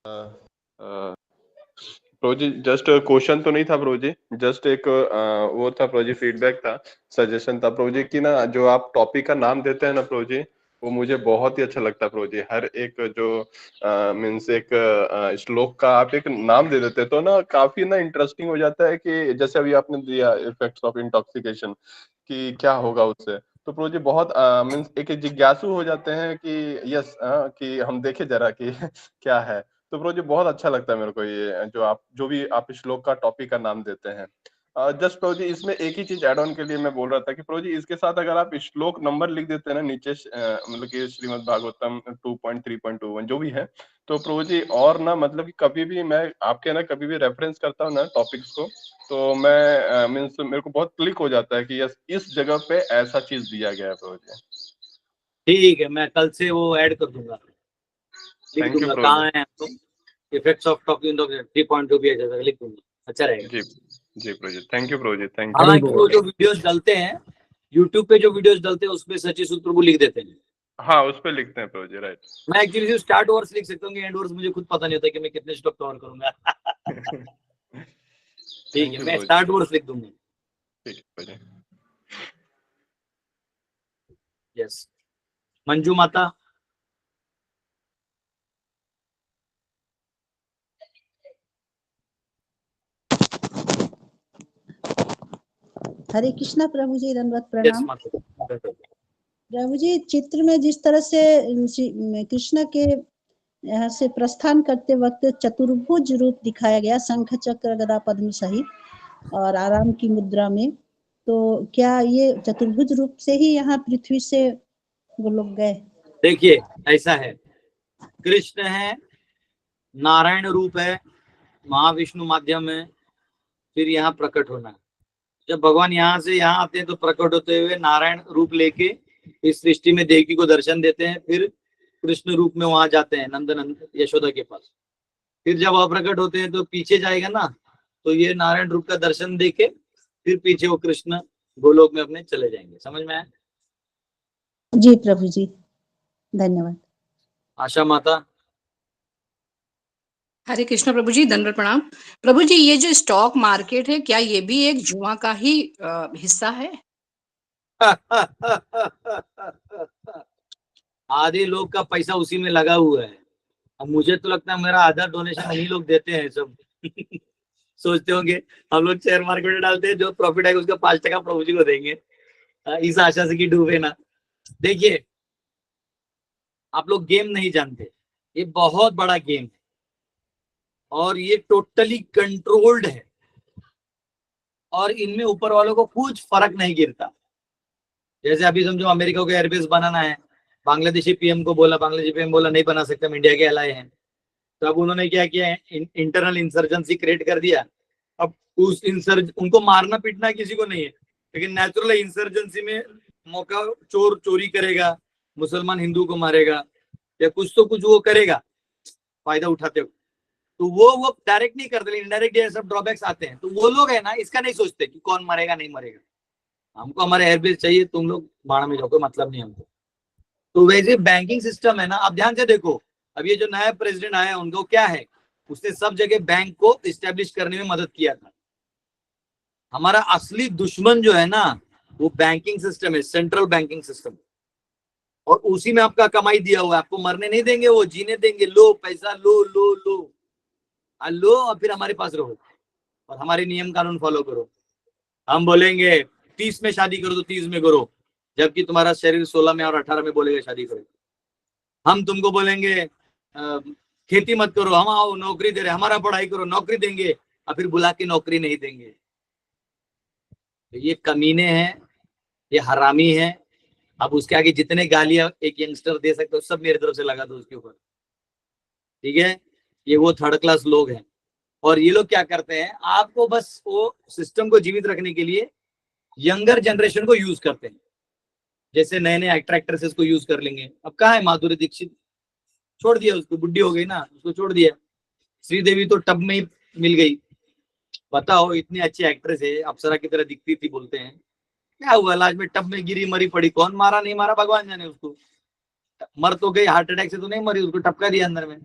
प्रभु जी जस्ट क्वेश्चन तो नहीं था प्रभु जी, जस्ट एक वो था प्रभु जी, फीडबैक था, सजेशन था प्रभु जी कि ना जो आप टॉपिक का नाम देते हैं ना प्रभु जी, वो मुझे बहुत ही अच्छा लगता है प्रभु जी। हर एक जो मीन्स एक श्लोक का आप एक नाम दे देते तो ना काफी ना इंटरेस्टिंग हो जाता है, कि जैसे अभी आपने दिया इफेक्ट्स ऑफ इंटॉक्सिकेशन कि क्या होगा उससे, तो प्रभु जी बहुत मीन्स एक जिज्ञासु हो जाते हैं कि यस कि हम देखे जरा कि क्या है। तो प्रभु जी बहुत अच्छा लगता है मेरे को ये जो भी आप श्लोक का टॉपिक का नाम देते हैं। जस्ट प्रभु जी इसमें एक ही चीज ऐड ऑन के लिए मैं बोल रहा था कि प्रभु जी इसके साथ अगर आप श्लोक नंबर लिख देते हैं ना नीचे, मतलब कि श्रीमद् भागवतम 2.3.21 जो भी है, तो प्रभु जी और ना मतलब कि कभी भी मैं आपके ना कभी भी रेफरेंस करता हूँ ना टॉपिक्स को, तो मैं मीन्स मेरे को बहुत क्लिक हो जाता है कि यस इस जगह पे ऐसा चीज दिया गया है प्रभु जी। ठीक है, मैं कल से वो ऐड कर दूंगा, लिख थैंक यू दूंगा प्रभु कहाँ है तो इफेक्ट्स ऑफ टॉकिंग 3.2 भी अच्छा लिख दूंगा, अच्छा रहेगा। जी। जी प्रभु जी, थैंक यू प्रभु जी, थैंक यू। हालांकि वो जो वीडियोस डालते हैं यूट्यूब पे, जो वीडियोस डालते हैं उसमें सचिव सूत्र को लिख देते हैं। हाँ उस पे लिखते हैं प्रभु जी, राइट। मैं एक्चुअली सिर्फ स्टार्ट वर्ड्स लिख सकता हूँ, एंड वर्ड्स मुझे खुद पता नहीं होता कि मैं कितने स्टॉप कवर करूंगा। ठीक है, मैं स्टार्ट वर्ड्स लिख दूंगा। ठीक है प्रभु जी। यस मंजू माता। हरे कृष्णा प्रभु जी, दंडवत यस प्रणाम। माता। प्रभु जी चित्र में जिस तरह से कृष्ण के यहाँ से प्रस्थान करते वक्त चतुर्भुज रूप दिखाया गया, शंख चक्र गदा पद्म सहित और आराम की मुद्रा में, तो क्या ये चतुर्भुज रूप से ही यहाँ पृथ्वी से वो लोग गए? देखिए ऐसा है, कृष्ण है, नारायण रूप है, महाविष्णु माध्यम है, फिर यहाँ प्रकट होना है। जब भगवान यहाँ से यहाँ आते हैं तो प्रकट होते हुए नारायण रूप लेके इस सृष्टि में देवकी को दर्शन देते हैं, फिर कृष्ण रूप में वहां जाते हैं नंद यशोदा के पास। फिर जब वह प्रकट होते हैं तो पीछे जाएगा ना, तो ये नारायण रूप का दर्शन देके फिर पीछे वो कृष्ण गोलोक में अपने चले जाएंगे। समझ में आया? जी प्रभु जी, धन्यवाद। आशा माता। हरे कृष्ण प्रभु जी, दंडवत प्रणाम। प्रभु जी ये जो स्टॉक मार्केट है, क्या ये भी एक जुआ का ही हिस्सा है? आधे लोग का पैसा उसी में लगा हुआ है। अब मुझे तो लगता है मेरा आधा डोनेशन यही लोग देते हैं सब। सोचते होंगे हम लोग शेयर मार्केट में डालते हैं, जो प्रॉफिट आएगा उसका 5% प्रभु जी को देंगे, इस आशा से कि डूबे ना। देखिए आप लोग गेम नहीं जानते, ये बहुत बड़ा गेम है और ये टोटली कंट्रोल्ड है, और इनमें ऊपर वालों को कुछ फर्क नहीं गिरता। जैसे अभी समझो अमेरिका को एयरबेस बनाना है, बांग्लादेशी पीएम को बोला, बांग्लादेशी पीएम बोला नहीं बना सकते, हम इंडिया के अलाए हैं। तो अब उन्होंने क्या किया, इंटरनल इंसर्जेंसी क्रिएट कर दिया। अब उस उनको मारना पीटना किसी को नहीं है, लेकिन नेचुरल इंसर्जेंसी में मौका चोर चोरी करेगा, मुसलमान हिंदू को मारेगा, या कुछ तो कुछ वो करेगा फायदा उठाते हो, तो वो डायरेक्ट नहीं करते, इनडायरेक्ट ये सब ड्रॉबैक्स आते हैं। तो वो लोग है ना, इसका नहीं सोचते कि कौन मरेगा नहीं मरेगा, हमको हमारे एयरबेस चाहिए, तुम लोग बाढ़ में जाओ, कोई मतलब नहीं हमको। तो वैसे बैंकिंग सिस्टम है ना, आप ध्यान से देखो, अब ये जो नया प्रेसिडेंट आया उनको क्या है, उसने सब जगह बैंक को इस्टेब्लिश करने में मदद किया था। हमारा असली दुश्मन जो है ना वो बैंकिंग सिस्टम है, सेंट्रल बैंकिंग सिस्टम, और उसी में आपका कमाई दिया हुआ है, आपको मरने नहीं देंगे, वो जीने देंगे। लो पैसा लो लो लो लो, और फिर हमारे पास रहो और हमारे नियम कानून फॉलो करो। हम बोलेंगे 30 में शादी करो तो 30 में करो, जबकि तुम्हारा शरीर 16 में और 18 में बोलेगा शादी करो। हम तुमको बोलेंगे खेती मत करो, हम आओ नौकरी दे रहे, हमारा पढ़ाई करो, नौकरी देंगे, और फिर बुला के नौकरी नहीं देंगे। तो ये कमीने हैं, ये हरामी हैं। अब उसके आगे जितने गालियां एक यंगस्टर दे सकते हो सब मेरी तरफ से लगा दो उसके ऊपर, ठीक है। ये वो थर्ड क्लास लोग हैं। और ये लोग क्या करते हैं, आपको बस वो सिस्टम को जीवित रखने के लिए यंगर जनरेशन को यूज करते हैं। जैसे नए नए एक्टर एक्ट्रेसेस को यूज कर लेंगे। अब कहाँ है माधुरी दीक्षित, छोड़ दिया उसको, बुढ़ी हो गई ना, उसको छोड़ दिया। श्रीदेवी तो टब में ही मिल गई। बताओ, इतनी अच्छी एक्ट्रेस है, अप्सरा की तरह दिखती थी, बोलते हैं, क्या हुआ लास्ट में टब में गिरी मरी पड़ी। कौन मारा नहीं मारा भगवान जाने उसको, मर तो गई, हार्ट अटैक से तो नहीं मरी, उसको टपका दिया अंदर में।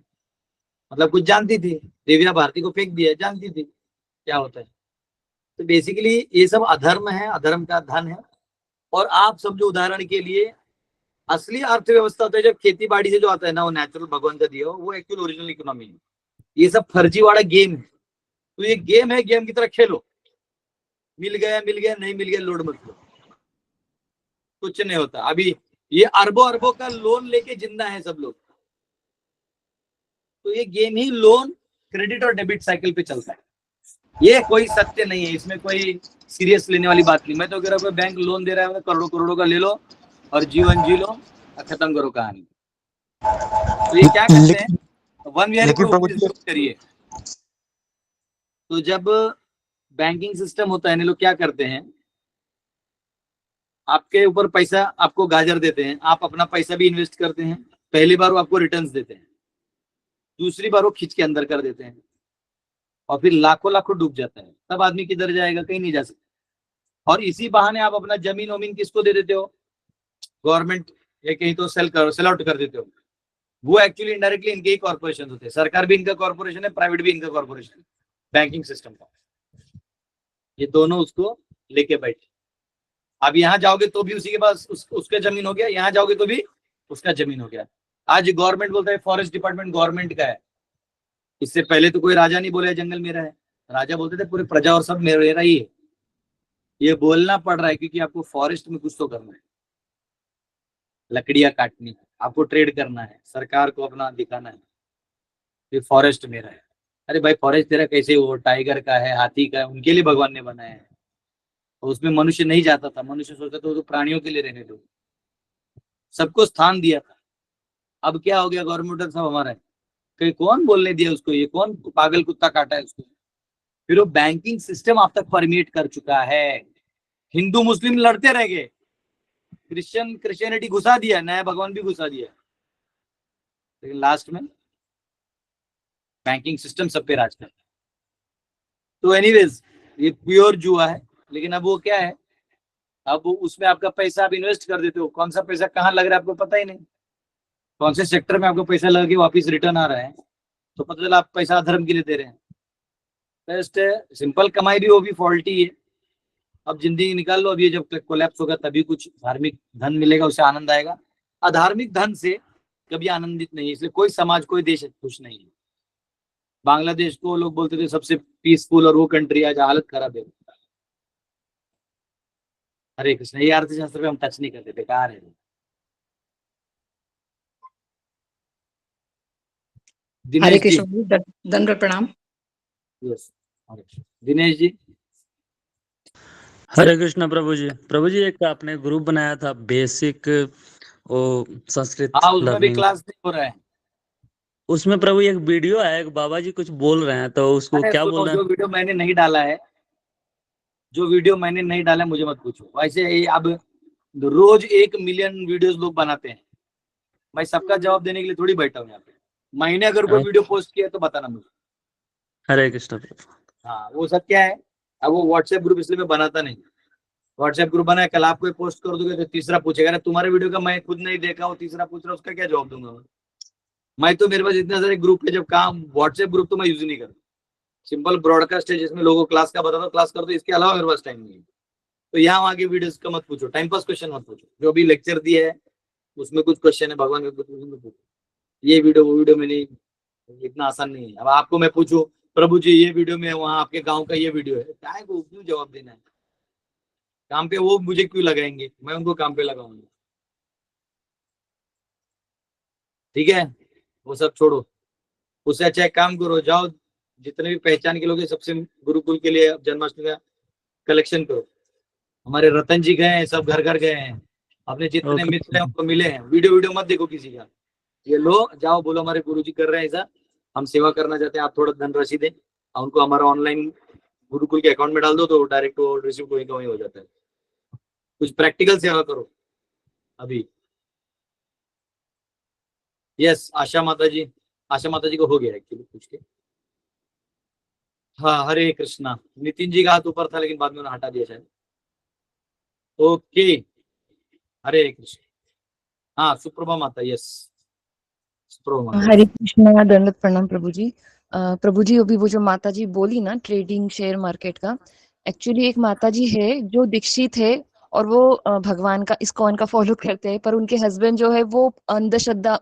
मतलब कुछ जानती थी, दिव्या भारती को फेंक दिया, जानती थी क्या होता है। तो बेसिकली ये सब अधर्म है, अधर्म का धन है। और आप सब जो उदाहरण के लिए असली अर्थव्यवस्था होता है जब खेती बाड़ी से जो आता है ना, वो नेचुरल भगवान का दिया हो, वो एक्चुअल ओरिजिनल इकोनॉमी है। ये सब फर्जीवाड़ा गेम है। तो ये गेम है, गेम की तरह खेलो। मिल गया, नहीं मिल गया, लोड मत लो, कुछ नहीं होता। अभी ये अरबों अरबों का लोन लेके जिंदा है सब लोग। तो ये गेम ही लोन, क्रेडिट और डेबिट साइकिल पे चलता है। ये कोई सत्य नहीं है, इसमें कोई सीरियस लेने वाली बात नहीं। मैं तो कह रहा हूँ बैंक लोन दे रहा है, करोड़ों करोड़ों का ले लो और जीवन जी लो और खत्म करो कहानी। तो ये क्या करते हैं, वन ईयर करिए। तो जब बैंकिंग सिस्टम होता है, लोग क्या करते हैं, आपके ऊपर पैसा, आपको गाजर देते हैं, आप अपना पैसा भी इन्वेस्ट करते हैं। पहली बार वो आपको रिटर्न्स देते हैं, दूसरी बार वो खींच के अंदर कर देते हैं, और फिर लाखों लाखों डूब जाता है। तब आदमी किधर जाएगा, कहीं नहीं जा सकता। और इसी बहाने आप अपना जमीन वमीन किसको दे देते हो, गवर्नमेंट या कहीं तो सेल आउट कर देते हो। वो एक्चुअली इनडायरेक्टली इनके ही कॉर्पोरेशन होते हैं। सरकार भी इनका कॉर्पोरेशन है, प्राइवेट भी इनका कॉर्पोरेशन है, बैंकिंग सिस्टम का। ये दोनों उसको लेके बैठे। अब यहाँ जाओगे तो भी उसी के पास उसका जमीन हो गया, यहाँ जाओगे तो भी उसका जमीन हो गया। आज गवर्नमेंट बोलता है फॉरेस्ट डिपार्टमेंट गवर्नमेंट का है। इससे पहले तो कोई राजा नहीं बोला जंगल मेरा है, राजा बोलते थे पूरे प्रजा और सब मेरा ही है। ये बोलना पड़ रहा है क्योंकि आपको फॉरेस्ट में कुछ तो करना है, लकड़ियां काटनी है, आपको ट्रेड करना है, सरकार को अपना दिखाना है, ये फॉरेस्ट मेरा है। अरे भाई फॉरेस्ट तेरा कैसे, वो टाइगर का है, हाथी का है, उनके लिए भगवान ने बनाया है। और उसमें मनुष्य नहीं जाता था, मनुष्य सोचता था तो प्राणियों के लिए रहने दो, सबको स्थान दिया था। अब क्या हो गया, गवर्नमेंट सब हमारा है, कहीं कौन बोलने दिया उसको, ये कौन पागल कुत्ता काटा है उसको। फिर वो बैंकिंग सिस्टम आप तक परमिट कर चुका है। हिंदू मुस्लिम लड़ते रह गए, क्रिश्चियनिटी घुसा दिया, नया भगवान भी घुसा दिया, लेकिन लास्ट में बैंकिंग सिस्टम सब पे राज करता है। तो एनीवेज ये प्योर जुआ है। लेकिन अब वो क्या है, अब उसमें आपका पैसा आप इन्वेस्ट कर देते हो, कौन सा पैसा कहाँ लग रहा है आपको पता ही नहीं, कौन से सेक्टर में आपको पैसा लगा के वापिस रिटर्न आ रहा है, तो पता चला आप पैसा अधर्म के लिए दे रहे हैं। बेस्ट है, सिंपल कमाई भी वो भी फॉल्टी है। अब जिंदगी निकाल लो, अब ये जब कोलैप्स होगा तभी कुछ धार्मिक धन मिलेगा, उससे आनंद आएगा। अधार्मिक धन से कभी आनंदित नहीं है, इसलिए कोई समाज कोई देश खुश नहीं है। बांग्लादेश को लोग बोलते थे सबसे पीसफुल और वो कंट्री, आज हालत खराब है। हरे कृष्ण, ये अर्थशास्त्र पे हम टच नहीं करते, बेकार है। हरे कृष्ण, दंडवत प्रणाम। दिनेश जी। हरे कृष्ण प्रभु जी। प्रभु जी एक आपने ग्रुप बनाया था बेसिक वो संस्कृत हाँ, उसमें भी लर्निंग, क्लास नहीं हो रहा है। उसमें प्रभु एक वीडियो है, एक बाबा जी कुछ बोल रहे हैं, तो उसको क्या बोल रहे जो वीडियो मैंने नहीं डाला है, जो वीडियो मैंने नहीं डाला, मुझे मत पूछो। वैसे अब रोज 1 मिलियन वीडियोस लोग बनाते हैं, मैं सबका जवाब देने के लिए थोड़ी बैठा हूँ यहाँ पे। मैंने अगर कोई वीडियो पोस्ट किया तो बताना मुझे। हरे कृष्ण प्रभु। हाँ, वो सब क्या है, अब वो व्हाट्सएप ग्रुप इसलिए मैं बनाता नहीं। व्हाट्सएप ग्रुप बनाया, कल आप कोई पोस्ट कर दोगे तो तीसरा पूछेगा, तुम्हारे वीडियो का मैं खुद नहीं देखा हूँ, तीसरा पूछ रहा, उसका क्या जवाब दूंगा मैं तो मेरे पास इतने सारे ग्रुप है, जब काम व्हाट्सएप ग्रुप तो मैं यूज ही नहीं करता। सिंपल ब्रॉडकास्ट है जिसमें लोगों को क्लास का बता दो, क्लास कर दो, इसके अलावा मेरे पास टाइम नहीं है। तो यहाँ वहाँ की वीडियोस का मत पूछो, टाइम पास क्वेश्चन मत पूछो। जो अभी लेक्चर दिया है उसमें कुछ क्वेश्चन है भगवान के, कुछ पूछो। ये वीडियो वो वीडियो में नहीं, इतना आसान नहीं है। अब आपको मैं पूछूं प्रभु जी ये वीडियो में वहाँ आपके गाँव का ये वीडियो है, क्या है को क्यों जवाब देना है। काम पे वो मुझे क्यों लगाएंगे, मैं उनको काम पे लगाऊंगा। ठीक है, वो सब छोड़ो। उससे अच्छा एक काम करो, जाओ जितने भी पहचान के लोग हैं सबसे गुरुकुल के लिए जन्माष्टमी का कलेक्शन करो। हमारे रतन जी गए हैं, सब घर घर गए हैं, अपने जितने ओके। मित्र हैं उनको मिले हैं। वीडियो वीडियो मत देखो किसी का, ये लो जाओ बोलो हमारे गुरुजी कर रहे हैं ऐसा, हम सेवा करना चाहते हैं, आप थोड़ा धनराशि दें, और उनको हमारा ऑनलाइन गुरुकुल के अकाउंट में डाल दो तो डायरेक्ट वो रिसीव वहीं का वहीं हो जाता है। कुछ प्रैक्टिकल सेवा करो अभी। यस, आशा माता जी को हो गया एक्चुअली पूछ के। हाँ, हरे कृष्णा। नितिन जी का हाथ ऊपर था लेकिन बाद में उन्होंने हटा दिया शायद। ओके, हरे कृष्ण। हाँ, सुप्रभा माता, यस सुप्रभा माता। हरे कृष्णा, दंडवत प्रणाम प्रभु जी। प्रभु जी, अभी वो जो माता जी बोली ना ट्रेडिंग शेयर मार्केट का, एक्चुअली एक माता जी है जो दीक्षित है और वो भगवान का इस्कॉन का फॉलो करते हैं, पर उनके हस्बैंड जो है वो अंधश्रद्धा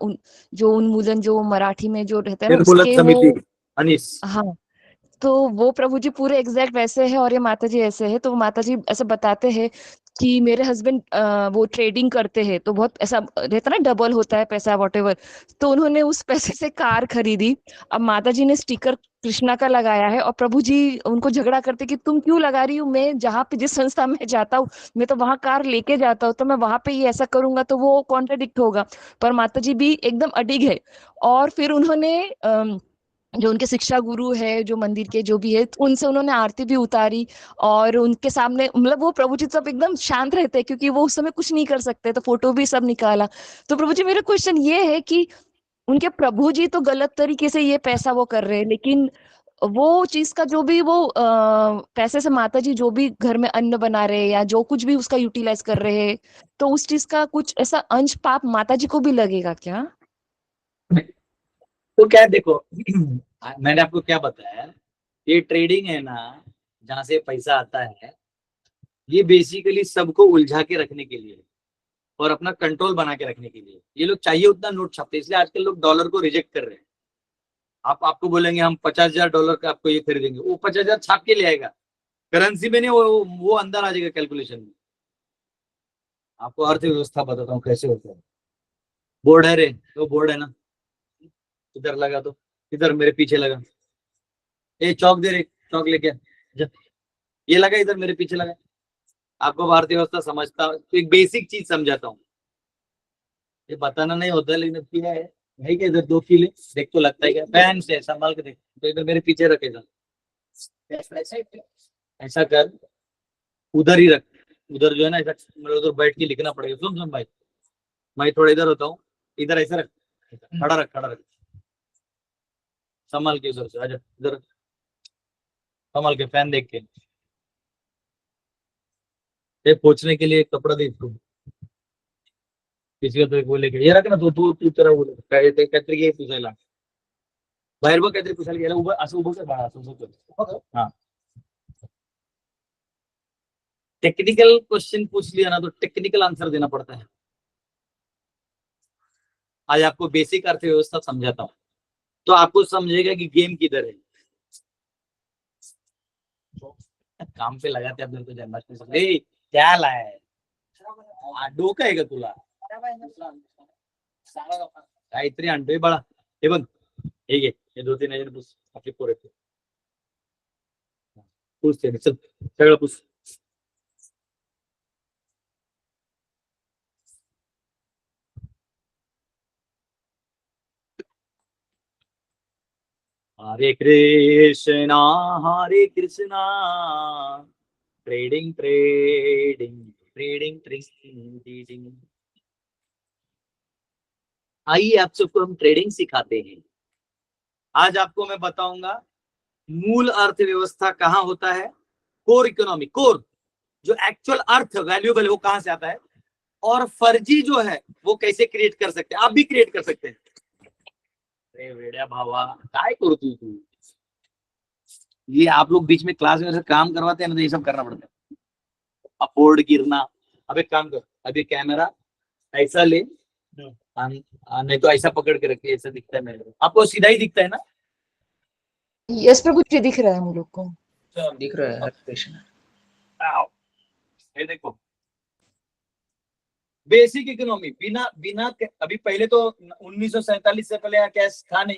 जो उन्मूलन जो मराठी में जो रहता है ना निर्मूलन उसके समिति वो। अनीस। हाँ, तो वो प्रभु जी पूरे एग्जैक्ट वैसे है और ये माता जी ऐसे है। तो माता जी ऐसे बताते हैं कि मेरे हस्बैंड वो ट्रेडिंग करते हैं तो बहुत ऐसा रहता ना, डबल होता है पैसा वॉटेवर। तो उन्होंने उस पैसे से कार खरीदी। अब माता जी ने स्टिकर कृष्णा का लगाया है और प्रभु जी उनको झगड़ा करते कि तुम क्यों लगा रही हो, मैं जहाँ पे जिस संस्था में जाता हूँ मैं तो वहां कार लेके जाता हूँ, तो मैं वहां पे ये ऐसा करूंगा तो वो कॉन्ट्राडिक्ट होगा। पर माता जी भी एकदम अडिग है। और फिर उन्होंने जो उनके शिक्षा गुरु है जो मंदिर के जो भी है, तो उनसे उन्होंने आरती भी उतारी और उनके सामने मतलब वो प्रभु जी सब एकदम शांत रहते हैं क्योंकि वो उस समय कुछ नहीं कर सकते, तो फोटो भी सब निकाला। तो प्रभु जी मेरा क्वेश्चन ये है कि उनके प्रभु जी तो गलत तरीके से ये पैसा वो कर रहे हैं, लेकिन वो चीज का जो भी वो पैसे से माता जी जो भी घर में अन्न बना रहे हैं या जो कुछ भी उसका यूटिलाइज कर रहे हैं, तो उस चीज का कुछ ऐसा अंश पाप माता जी को भी लगेगा क्या? तो क्या है, देखो मैंने आपको क्या बताया, ये ट्रेडिंग है ना, जहां से पैसा आता है, ये बेसिकली सबको उलझा के रखने के लिए और अपना कंट्रोल बना के रखने के लिए ये लोग चाहिए उतना नोट छापते हैं। इसलिए आजकल लोग डॉलर को रिजेक्ट कर रहे हैं। आपको बोलेंगे हम $50,000 का आपको ये खरीदेंगे, वो 50,000 छाप के ले आएगा, करेंसी में नहीं, वो अंदर आ जाएगा कैलकुलेशन में। आपको अर्थव्यवस्था बताता हूँ कैसे होता है। बोर्ड है रे, तो बोर्ड है ना, इधर लगा, तो इधर मेरे पीछे लगा, ए चौक दे रे, चौक लेके जा। ये लगा इधर मेरे पीछे लगा। आपको भारतीय व्यवस्था समझता तो एक बेसिक चीज समझाता हूँ, ये बताना नहीं होता लेकिन अब किया है क्या, इधर 2 किले देख तो लगता है क्या, फैन से संभाल के देख, तो इधर मेरे पीछे रखेगा, ऐसा कर, उधर ही रख, उधर जो है ना ऐसा, मेरे उधर बैठ के लिखना पड़ेगा। सुन भाई, मैं थोड़ा इधर होता हूँ, इधर ऐसा रख, खड़ा रख, संभाल के, उधर से आजा, इधर संभाल के, फैन देख के, ये पोछने के लिए कपड़ा दे इसको, किसी का तो वो लेके ये रख ना, तू तेरा वो काहीतरी घे पुसायला, बाहेर बघ काहीतरी पुसायला गेला, उभं असं उभं कर बाळा, असं उभं कर, हाँ। टेक्निकल क्वेश्चन पूछ लिया ना तो टेक्निकल आंसर देना पड़ता है। आज आपको बेसिक अर्थव्यवस्था समझाता हूँ तो आपको समझेगा कि गेम किधर है। काम पे लगाते हैं तो जन्माष्टमी से, क्या लाय डोकं आहे का तुला, काहीतरी आणतोय बाळा, हे बघ, हे घे, हे 2-3 हजार पुस, आपली पोर येते पुस, ते चल सगळं पुस। Hare Krishna Hare Krishna, trading trading trading trading. आइए आप सबको हम ट्रेडिंग सिखाते हैं। आज आपको मैं बताऊंगा मूल अर्थव्यवस्था कहाँ होता है, कोर इकोनॉमी, कोर जो एक्चुअल अर्थ वैल्यूएबल है वो कहां से आता है, और फर्जी जो है वो कैसे क्रिएट कर सकते हैं, आप भी क्रिएट कर सकते हैं। अरे वेड्या भावा, काय करू तू, ये आप लोग बीच में क्लास में काम करवाते हैं ना, तो ये सब करना पड़ता है, अपोर्ड गिरना। अब एक काम कर, अभी कैमरा ऐसा ले, नहीं तो ऐसा पकड़ के रखिए, ऐसा दिखता है मेरे को, आपको सीधा ही दिखता है ना? यस प्रभु जी, दिख रहा है हम लोग को। दिख रहा है। हरे कृष्ण। ये देखो बेसिक इकोनॉमी, बिना बिना अभी पहले तो 1947 से पहले यहाँ कैश था नहीं।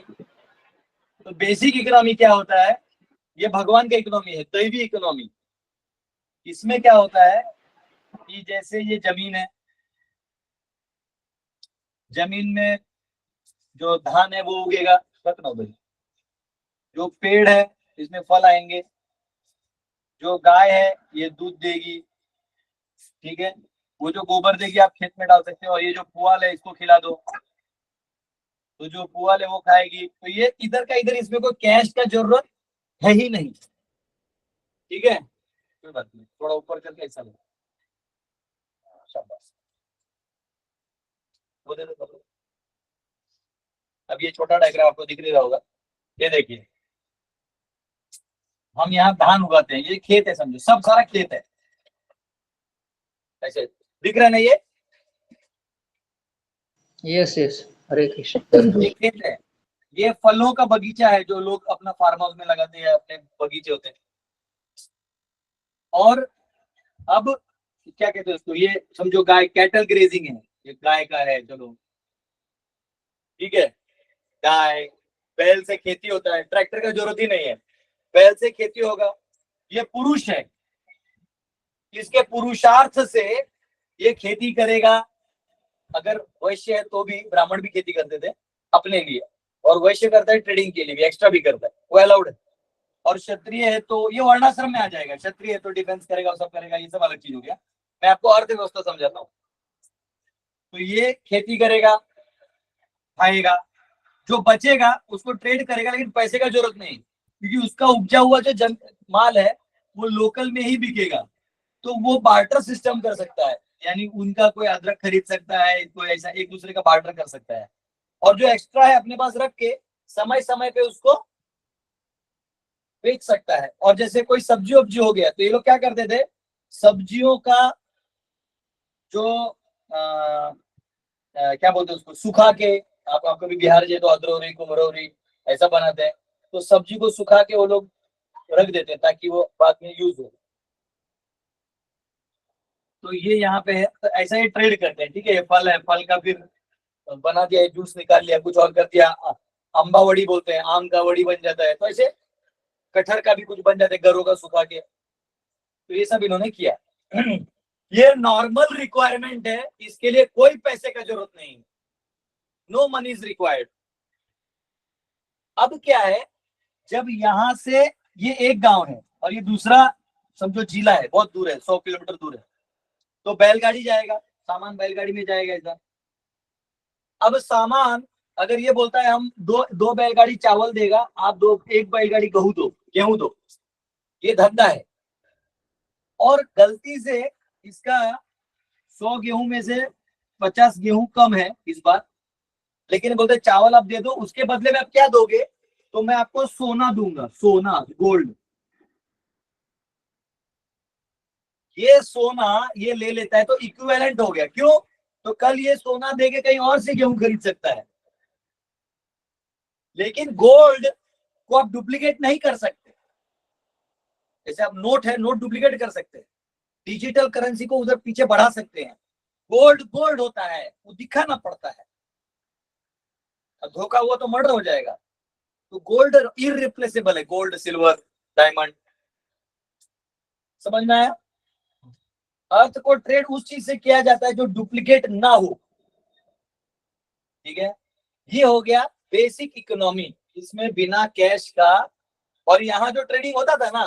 तो बेसिक इकोनॉमी क्या होता है, ये भगवान का इकोनॉमी है, दैवी इकोनॉमी। इसमें क्या होता है कि जैसे ये जमीन है, जमीन में जो धान है वो उगेगा, खत्म हो गई। जो पेड़ है इसमें फल आएंगे, जो गाय है ये दूध देगी, ठीक है। वो जो गोबर देगी आप खेत में डाल सकते हो, और ये जो पुआल है इसको खिला दो, तो जो पुआल है वो खाएगी। तो ये इधर का इधर, इसमें कोई कैश का जरूरत है ही नहीं, ठीक है। कोई बात नहीं, थोड़ा ऊपर करके ऐसा लो, शाबाश, वो दे दो। अब ये छोटा डायग्राम आपको दिख नहीं रहा होगा, ये देखिए हम यहाँ धान उगाते हैं, ये खेत है समझो, सब सारा खेत है, ऐसे दिख रहा है ना ये? यस यस, हरे कृष्ण। ये खेत है, ये फलों का बगीचा है जो लोग अपना फार्म हाउस में लगाते हैं, अपने बगीचे होते हैं। और अब क्या कहते हैं उसको, ये समझो गाय, कैटल ग्रेजिंग है, ये गाय का है, चलो ठीक है। गाय, बैल से खेती होता है, ट्रैक्टर का जरूरत ही नहीं है, बैल से खेती होगा। ये पुरुष है, इसके पुरुषार्थ से ये खेती करेगा। अगर वैश्य है तो भी, ब्राह्मण भी खेती करते थे अपने लिए, और वैश्य करता है ट्रेडिंग के लिए भी, एक्स्ट्रा भी करता है, वो अलाउड है। और क्षत्रिय है तो ये वर्णाश्रम में आ जाएगा, क्षत्रिय है तो डिफेंस करेगा, सब करेगा, ये सब अलग चीज हो गया। मैं आपको अर्थव्यवस्था समझाता हूँ। तो ये खेती करेगा, खाएगा, जो बचेगा उसको ट्रेड करेगा, लेकिन पैसे का जरूरत नहीं, क्योंकि उसका उपजा हुआ जो माल है वो लोकल में ही बिकेगा। तो वो बार्टर सिस्टम कर सकता है, यानी उनका कोई अदरक खरीद सकता है, कोई ऐसा एक दूसरे का बार्टर कर सकता है। और जो एक्स्ट्रा है अपने पास रख के समय समय पे उसको बेच सकता है। और जैसे कोई सब्जी वब्जी हो गया तो ये लोग क्या करते थे, सब्जियों का जो क्या बोलते हैं उसको, सुखा के, आप कभी बिहार जाए तो अदरौरी कुमरौरी ऐसा बनाते हैं, तो सब्जी को सुखा के वो लोग रख देते हैं ताकि वो बाद में यूज हो। तो ये यहाँ पे है, तो ऐसा ही ट्रेड करते हैं, ठीक है। ये फल है, फल का फिर बना दिया, जूस निकाल लिया, कुछ और कर दिया, अम्बा वड़ी बोलते हैं, आम का वड़ी बन जाता है। तो ऐसे कटहर का भी कुछ बन जाता है घरों का सुखा के। तो ये सब इन्होंने किया। ये नॉर्मल रिक्वायरमेंट है, इसके लिए कोई पैसे का जरूरत नहीं, नो मनी इज रिक्वायर्ड। अब क्या है, जब यहां से ये एक गांव है और ये दूसरा समझो जिला है, बहुत दूर है, 100 किलोमीटर दूर है, तो बैलगाड़ी जाएगा, सामान बैलगाड़ी में जाएगा ऐसा। अब सामान अगर ये बोलता है हम दो बैलगाड़ी चावल देगा, आप एक बैलगाड़ी गेहूं दो, ये धंधा है। और गलती से इसका 100 गेहूं में से 50 गेहूं कम है इस बार, लेकिन बोलते चावल आप दे दो, उसके बदले में आप क्या दोगे, तो मैं आपको सोना दूंगा, सोना, गोल्ड। ये सोना ये ले लेता है तो इक्विवेलेंट हो गया। क्यों? तो कल ये सोना देके कहीं और से गेहूं खरीद सकता है, लेकिन गोल्ड को आप डुप्लीकेट नहीं कर सकते। जैसे आप नोट है, नोट डुप्लीकेट कर सकते हैं, डिजिटल करेंसी को उधर पीछे बढ़ा सकते हैं। गोल्ड गोल्ड होता है, वो दिखाना पड़ता है, धोखा हुआ तो मर्डर हो जाएगा। तो गोल्ड इररिप्लेसेबल है, गोल्ड, सिल्वर, डायमंड। समझ में आया? अर्थ को ट्रेड उस चीज से किया जाता है जो डुप्लीकेट ना हो, ठीक है। ये हो गया बेसिक इकोनॉमी, इसमें बिना कैश का। और यहाँ जो ट्रेडिंग होता था ना,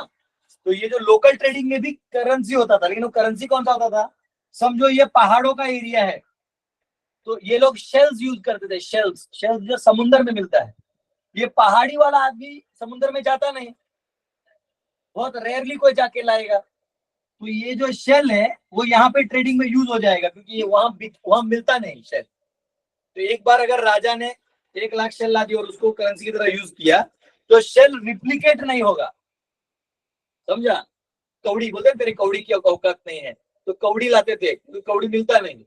तो ये जो लोकल ट्रेडिंग में भी करेंसी होता था, लेकिन वो करेंसी कौन सा होता था, समझो ये पहाड़ों का एरिया है तो ये लोग शेल्स यूज करते थे, शेल्स जो समुद्र में मिलता है। ये पहाड़ी वाला आदमी समुद्र में जाता नहीं, बहुत रेयरली कोई जाके लाएगा। तो ये जो शेल है वो यहाँ पे ट्रेडिंग में यूज हो जाएगा, क्योंकि ये वहां मिलता नहीं शेल। तो एक बार अगर राजा ने 1 लाख शेल ला दी और उसको करेंसी की तरह यूज किया, तो शेल रिप्लिकेट नहीं होगा, समझा। कौड़ी बोलते हैं तेरे कौड़ी की औकात नहीं है, तो कौड़ी लाते थे, तो कौड़ी मिलता नहीं।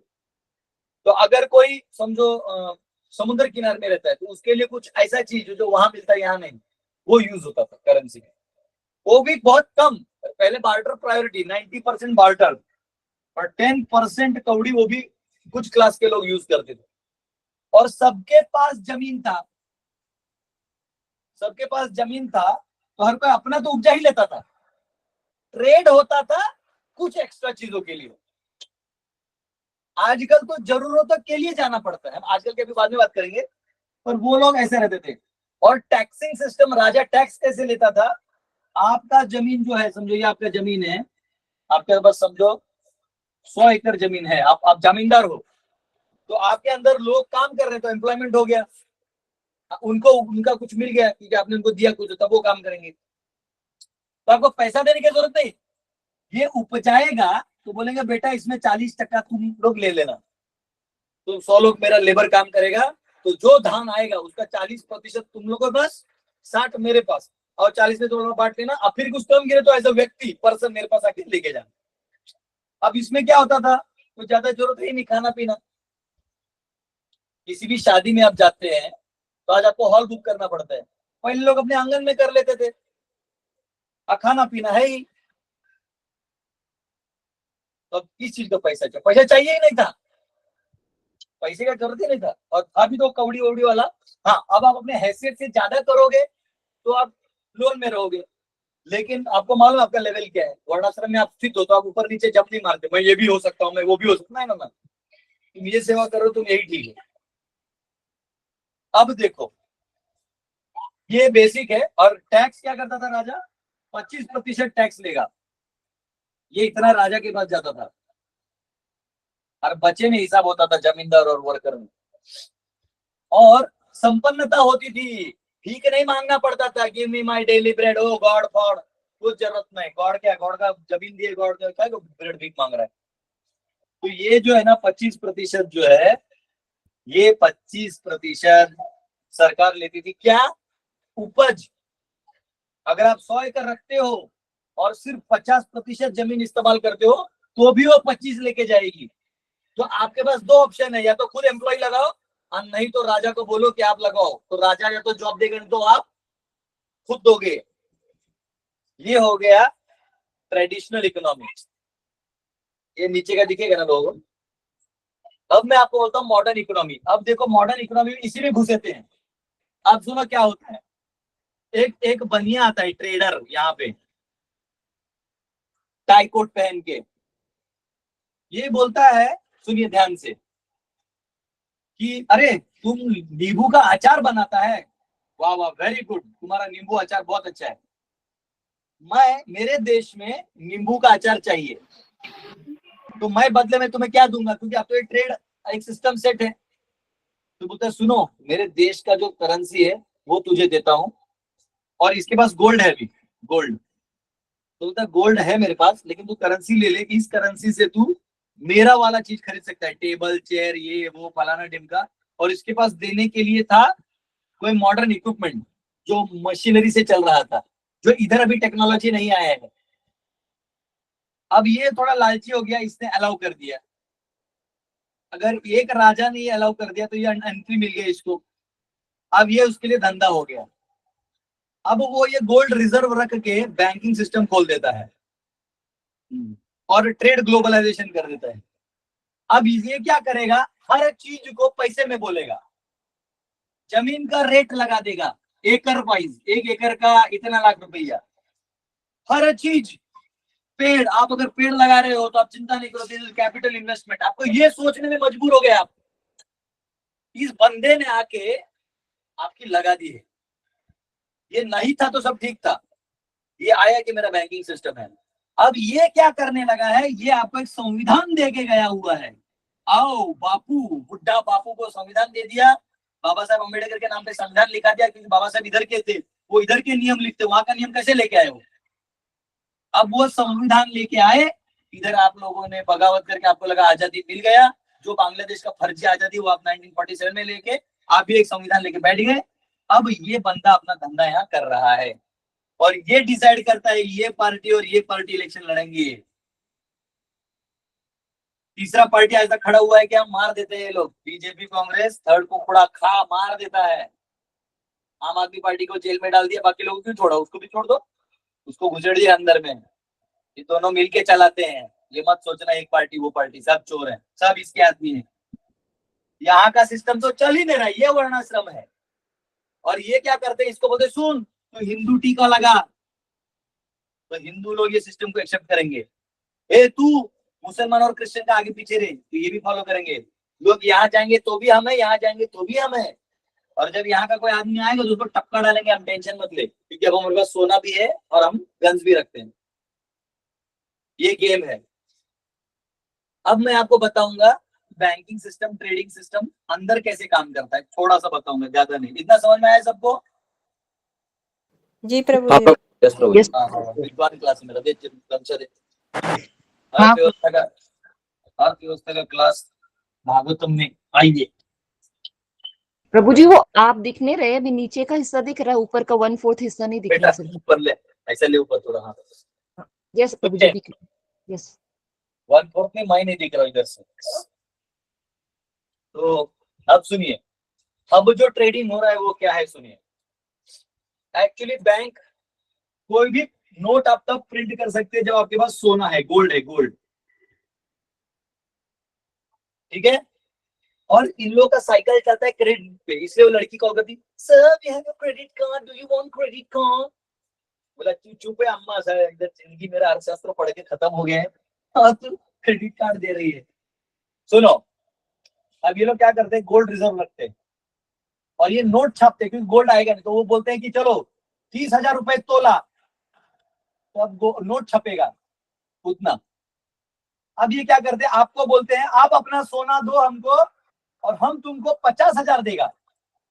तो अगर कोई समझो समुद्र किनारे में रहता है, तो उसके लिए कुछ ऐसा चीज जो वहां मिलता है यहाँ नहीं, वो यूज होता था करेंसी में, वो भी बहुत कम। पहले बार्टर प्रायोरिटी, 90% बार्टर, और 10% कौड़ी वो भी कुछ क्लास के लोग यूज करते थे, और सबके पास जमीन था, सबके पास जमीन था, तो हर कोई अपना तो उपजा ही लेता था, ट्रेड होता था कुछ एक्स्ट्रा चीजों के लिए। आजकल तो जरूरतों के लिए जाना पड़ता है, आजकल के भी बाद में बात करेंगे, पर वो लोग ऐसे रहते थे। और टैक्सिंग सिस्टम, राजा टैक्स कैसे लेता था, आपका जमीन जो है, समझो ये आपका जमीन है, आपके पास समझो 100 एकड़ जमीन है, आप जमींदार हो, तो आपके अंदर लोग काम कर रहे हैं, तो एम्प्लॉयमेंट हो गया, उनको उनका कुछ मिल गया क्योंकि आपने उनको दिया कुछ, तब वो काम करेंगे, तो आपको पैसा देने की जरूरत नहीं। ये उपजाएगा तो बोलेंगे बेटा इसमें 40% तुम लोग ले लेना, तो 100 लोग मेरा लेबर काम करेगा, तो जो धान आएगा उसका 40% तुम लोगों के पास, 60 मेरे पास, और 40 में तुम लोग बांट लेना। अब फिर कुछ कम गिरे तो एज अ व्यक्ति पर्सन मेरे पास आके लेके जाना। अब इसमें क्या होता था, तो ज्यादा जरूरत ही नहीं खाना पीना। किसी भी शादी में आप जाते हैं तो आज आपको हॉल बुक करना पड़ता है, पहले लोग अपने आंगन में कर लेते थे, खाना पीना है ही, तो किस चीज का पैसा चाहिए, पैसा चाहिए ही नहीं था, पैसे का जरूरत ही नहीं था, और अभी तो कौड़ी वौड़ी वाला। हाँ, अब आप अपने हैसियत से ज्यादा करोगे तो आप लोन में रहोगे, लेकिन आपको मालूम आपका लेवल क्या है। वर्णाश्रम में आप स्थित हो तो आप ऊपर नीचे जंप नहीं मारते, मैं ये भी हो सकता हूँ, मैं वो भी हो सकता है ना, तुम ये सेवा करो, तुम यही ठीक है। अब देखो ये बेसिक है, और टैक्स क्या करता था राजा, 25% टैक्स लेगा, ये इतना राजा के पास जाता था, और बचे में हिसाब होता था जमींदार और वर्कर में। और संपन्नता होती थी, भीख नहीं मांगना पड़ता था, give me my daily bread, O God for, कुछ जरूरत नहीं, गॉड क्या, गॉड का जमीन दिए, गॉड क्या ब्रेड भीख मांग रहा है। तो ये जो है ना 25% जो है, ये 25% सरकार लेती थी। क्या उपज, अगर आप 100 एकड़ रखते हो और सिर्फ 50% जमीन इस्तेमाल करते हो तो भी वो 25 लेके जाएगी। तो आपके पास दो ऑप्शन है, या तो खुद एम्प्लॉय लगाओ, और नहीं तो राजा को बोलो कि आप लगाओ, तो राजा या तो जॉब देगा, तो आप खुद दोगे। ये हो गया ट्रेडिशनल इकोनॉमिक्स, ये नीचे का दिखेगा ना लोगों। अब मैं आपको बोलता हूँ मॉडर्न इकोनॉमी। अब देखो मॉडर्न इकोनॉमी में इसीलिए घुसेते हैं। अब सुनो क्या होता है, एक बनिया आता है ट्रेडर, यहाँ पे टाई कोट पहन के, ये बोलता है, सुनिए ध्यान से, कि अरे तुम नींबू का अचार बनाता है, वाह वाह वेरी गुड, तुम्हारा नींबू अचार बहुत अच्छा है, मेरे देश में नींबू का अचार चाहिए, तो मैं बदले में तुम्हें क्या दूंगा, क्योंकि आप तो एक ट्रेड एक सिस्टम सेट है। तो बोलता है सुनो, मेरे देश का जो करेंसी है वो तुझे देता हूं, और इसके पास गोल्ड है भी, गोल्ड, तो बोलता है गोल्ड है मेरे पास, लेकिन तू करेंसी ले ले, इस करेंसी से तू मेरा वाला चीज खरीद सकता है, टेबल चेयर ये वो फलाना ढिमका। और इसके पास देने के लिए था कोई मॉडर्न इक्विपमेंट जो मशीनरी से चल रहा था, जो इधर अभी टेक्नोलॉजी नहीं आया है। अब ये थोड़ा लालची हो गया, इसने अलाउ कर दिया। अगर एक राजा ने ये अलाउ कर दिया तो ये एंट्री मिल गया इसको, अब ये उसके लिए धंधा हो गया। अब वो ये गोल्ड रिजर्व रख के बैंकिंग सिस्टम खोल देता है और ट्रेड ग्लोबलाइजेशन कर देता है। अब ये क्या करेगा, हर चीज को पैसे में बोलेगा, जमीन का रेट लगा देगा एकड़ वाइज, 1 एकड़ का इतना लाख रुपया, हर चीज। पेड़, आप अगर पेड़ लगा रहे हो तो आप चिंता नहीं करो, दिस इज कैपिटल इन्वेस्टमेंट। आपको ये सोचने में मजबूर हो गए आप, इस बंदे ने आके आपकी लगा दी है। ये नहीं था तो सब ठीक था, ये आया कि मेरा बैंकिंग सिस्टम है। अब ये क्या करने लगा है, ये आपको एक संविधान दे के गया हुआ है। आओ बापू, बुड्ढा बापू को संविधान दे दिया, बाबा साहब अम्बेडकर के नाम पे संविधान लिखा दिया, क्योंकि बाबा साहब इधर के थे, वो इधर के नियम लिखते, वहां का नियम कैसे लेके आए हो। अब वो संविधान लेके आए, इधर आप लोगों ने बगावत करके आपको लगा आजादी मिल गया, जो बांग्लादेश का फर्जी आजादी वो आप 1947 में लेके आप भी एक संविधान लेके बैठ गए। अब ये बंदा अपना धंधा यहाँ कर रहा है, और ये डिसाइड करता है ये पार्टी और ये पार्टी इलेक्शन लड़ेंगे। तीसरा पार्टी आज तक खड़ा हुआ है, क्या मार देते हैं ये लोग, बीजेपी कांग्रेस थर्ड को खुड़ा खा मार देता है। आम आदमी पार्टी को जेल में डाल दिया, बाकी लोगों क्यों छोड़ा, उसको भी छोड़ दो, उसको घुसेड़ दिया अंदर में। ये दोनों मिलके चलाते हैं, ये मत सोचना एक पार्टी वो पार्टी, सब चोर है, सब इसके आदमी है। यहाँ का सिस्टम तो चल ही नहीं रहा, ये वर्णाश्रम है। और ये क्या करते हैं, इसको बोलते सुन तो हिंदू टीका लगा, तो हिंदू लोग ये सिस्टम को एक्सेप्ट करेंगे। ए तू मुसलमान और क्रिश्चियन का आगे पीछे रहे, तो ये भी फॉलो करेंगे। लोग यहाँ जाएंगे तो भी हम है, यहाँ जाएंगे तो भी हम है। और जब यहाँ का कोई आदमी आएगा तो उसको टक्कर डालेंगे, हम टेंशन मत ले, क्योंकि अब हमारे पास सोना भी है और हम गन्स भी रखते हैं। ये गेम है। अब मैं आपको बताऊंगा बैंकिंग सिस्टम, ट्रेडिंग सिस्टम अंदर कैसे काम करता है, थोड़ा सा बताऊंगा, ज्यादा नहीं। इतना समझ में आया सबको? जी प्रभु जी। यस प्रभु। Yes. विद्वान क्लास मेरा दे गमछा दे। हाँ। अर्थव्यवस्था का क्लास भागवतम में आइए। प्रभु जी वो आप दिख नहीं रहे, अभी नीचे का हिस्सा दिख रहा है, ऊपर का 1/4 हिस्सा नहीं दिख बेटा रहा है। ऊपर ले, ऐसा ले ऊपर थोड़ा। हाँ यस प्रभु जी दिख रहा है। यस 1/4 में मैं नहीं दिख रहा इधर से। तो अब सुनिए, अब जो ट्रेडिंग हो रहा है वो क्या है सुनिए। एक्चुअली बैंक कोई भी नोट आप तब प्रिंट कर सकते हैं जब आपके पास सोना है, गोल्ड है, गोल्ड। ठीक है। और इन लोगों का साइकिल चलता है क्रेडिट पे, इसलिए वो लड़की कॉल करती, sir we have a credit card, do you want credit card? बोला चुप है अम्मा, सर इधर जिंदगी मेरा अर्थशास्त्र पढ़ के खत्म हो गया है, हाँ तू क्रेडिट कार्ड दे रही है। सुनो, अब ये लोग क्या करते हैं, गोल्ड रिजर्व रखते हैं और ये नोट छापते हैं, क्योंकि गोल्ड आएगा नहीं। तो वो बोलते हैं कि चलो 30,000 रुपए तोला, तो अब नोट छपेगा उतना। अब ये क्या करते हैं, आपको बोलते हैं आप अपना सोना दो हमको और हम तुमको 50,000 देगा।